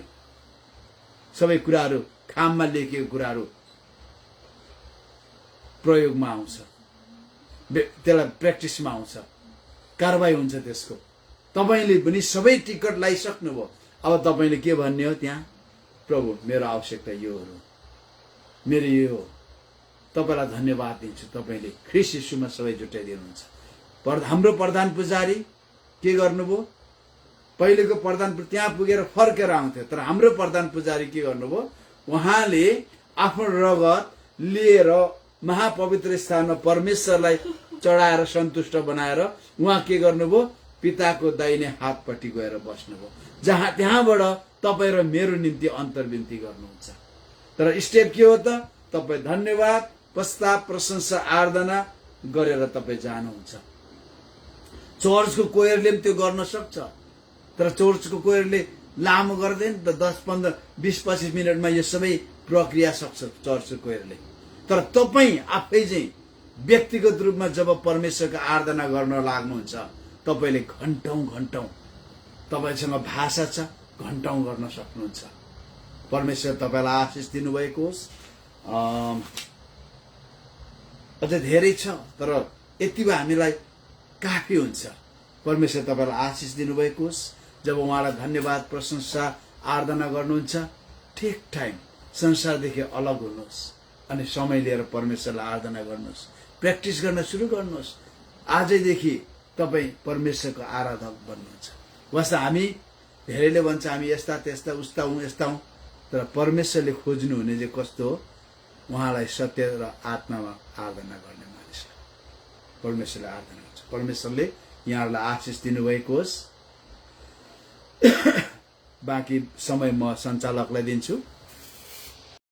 सबै कुराहरू, खाममा लेखिएको कुराहरू प्रयोगमा आउँछ, त्यसलाई प्र्याक्टिसमा आउँछ, कारबाही हुन्छ त्यसको। तपाईले पनि सबै टिकट लगाइसक्नुभयो। अब तपाईले के भन्ने हो त्यहाँ? प्रभु, मेरो आवश्यकता यो हो, मेरो यो हो। तपाईलाई धन्यवाद दिन्छु, तपाईले ख्रीष्ट येशूमा सबै जुटाइदिनुहुन्छ। हाम्रो प्रधान पुजारी के गर्नुभयो? पहिलेको प्रधान त्यहाँ पुगेर फर्केर आउँथ्यो, तर हाम्रो प्रधान पुजारी के गर्नुभयो? उहाँले आफ्नो रगत लिएर महापवित्र स्थानमा परमेश्वरलाई चढाएर सन्तुष्ट बनाएर उहाँ के गर्नुभयो? पिताको दाहिने हातपट्टि गएर बस्नुभयो, त्यहाँबाट तपाईँ र मेरो निम्ति अन्तर्विन्ती गर्नुहुन्छ। तर स्टेप के हो त? तपाईँ धन्यवाद, पश्चाताप, प्रशंसा, आराधना गरेर तपाईँ जानुहुन्छ। चर्चको कोयरले पनि त्यो गर्न सक्छ, तर चर्चको कोयरले लामो गर्दैन त। 10, 15, 20, 25 मिनटमा यो सबै प्रक्रिया सक्छ चर्चको कोयरले। तर तपाईँ आफै चाहिँ व्यक्तिगत रूपमा जब परमेश्वरको आराधना गर्न लाग्नुहुन्छ, तपाईँले घन्टौं घन्टौं, तपाईसँग भाषा छ, घन्टौं गर्न सक्नुहुन्छ। परमेश्वर तपाईलाई आशिष दिनुभएको होस्। अझै धेरै छ तर यति भए हामीलाई काफी हुन्छ। परमेश्वर तपाईलाई आशिष दिनुभएको होस्। जब उहाँलाई धन्यवाद प्रशंसा आराधना गर्नुहुन्छ, ठिक टाइम संसारदेखि अलग हुनुहोस् अनि समय लिएर परमेश्वरलाई आराधना गर्नुहोस्। प्र्याक्टिस गर्न सुरु गर्नुहोस्। आजैदेखि तपाईँ परमेश्वरको आराधक बन्नुहुन्छ। वास्तव हामी धेरैले भन्छ हामी यस्ता त्यस्ता उस्ता हौँ यस्ता हौँ, तर परमेश्वरले खोज्नु हुने चाहिँ कस्तो हो? उहाँलाई सत्य र आत्मामा आराधना गर्ने मानिसलाई परमेश्वरले आराधना गर्छ। परमेश्वरले यहाँहरूलाई आशिष दिनुभएको होस्। बाँकी समय म सञ्चालकलाई दिन्छु।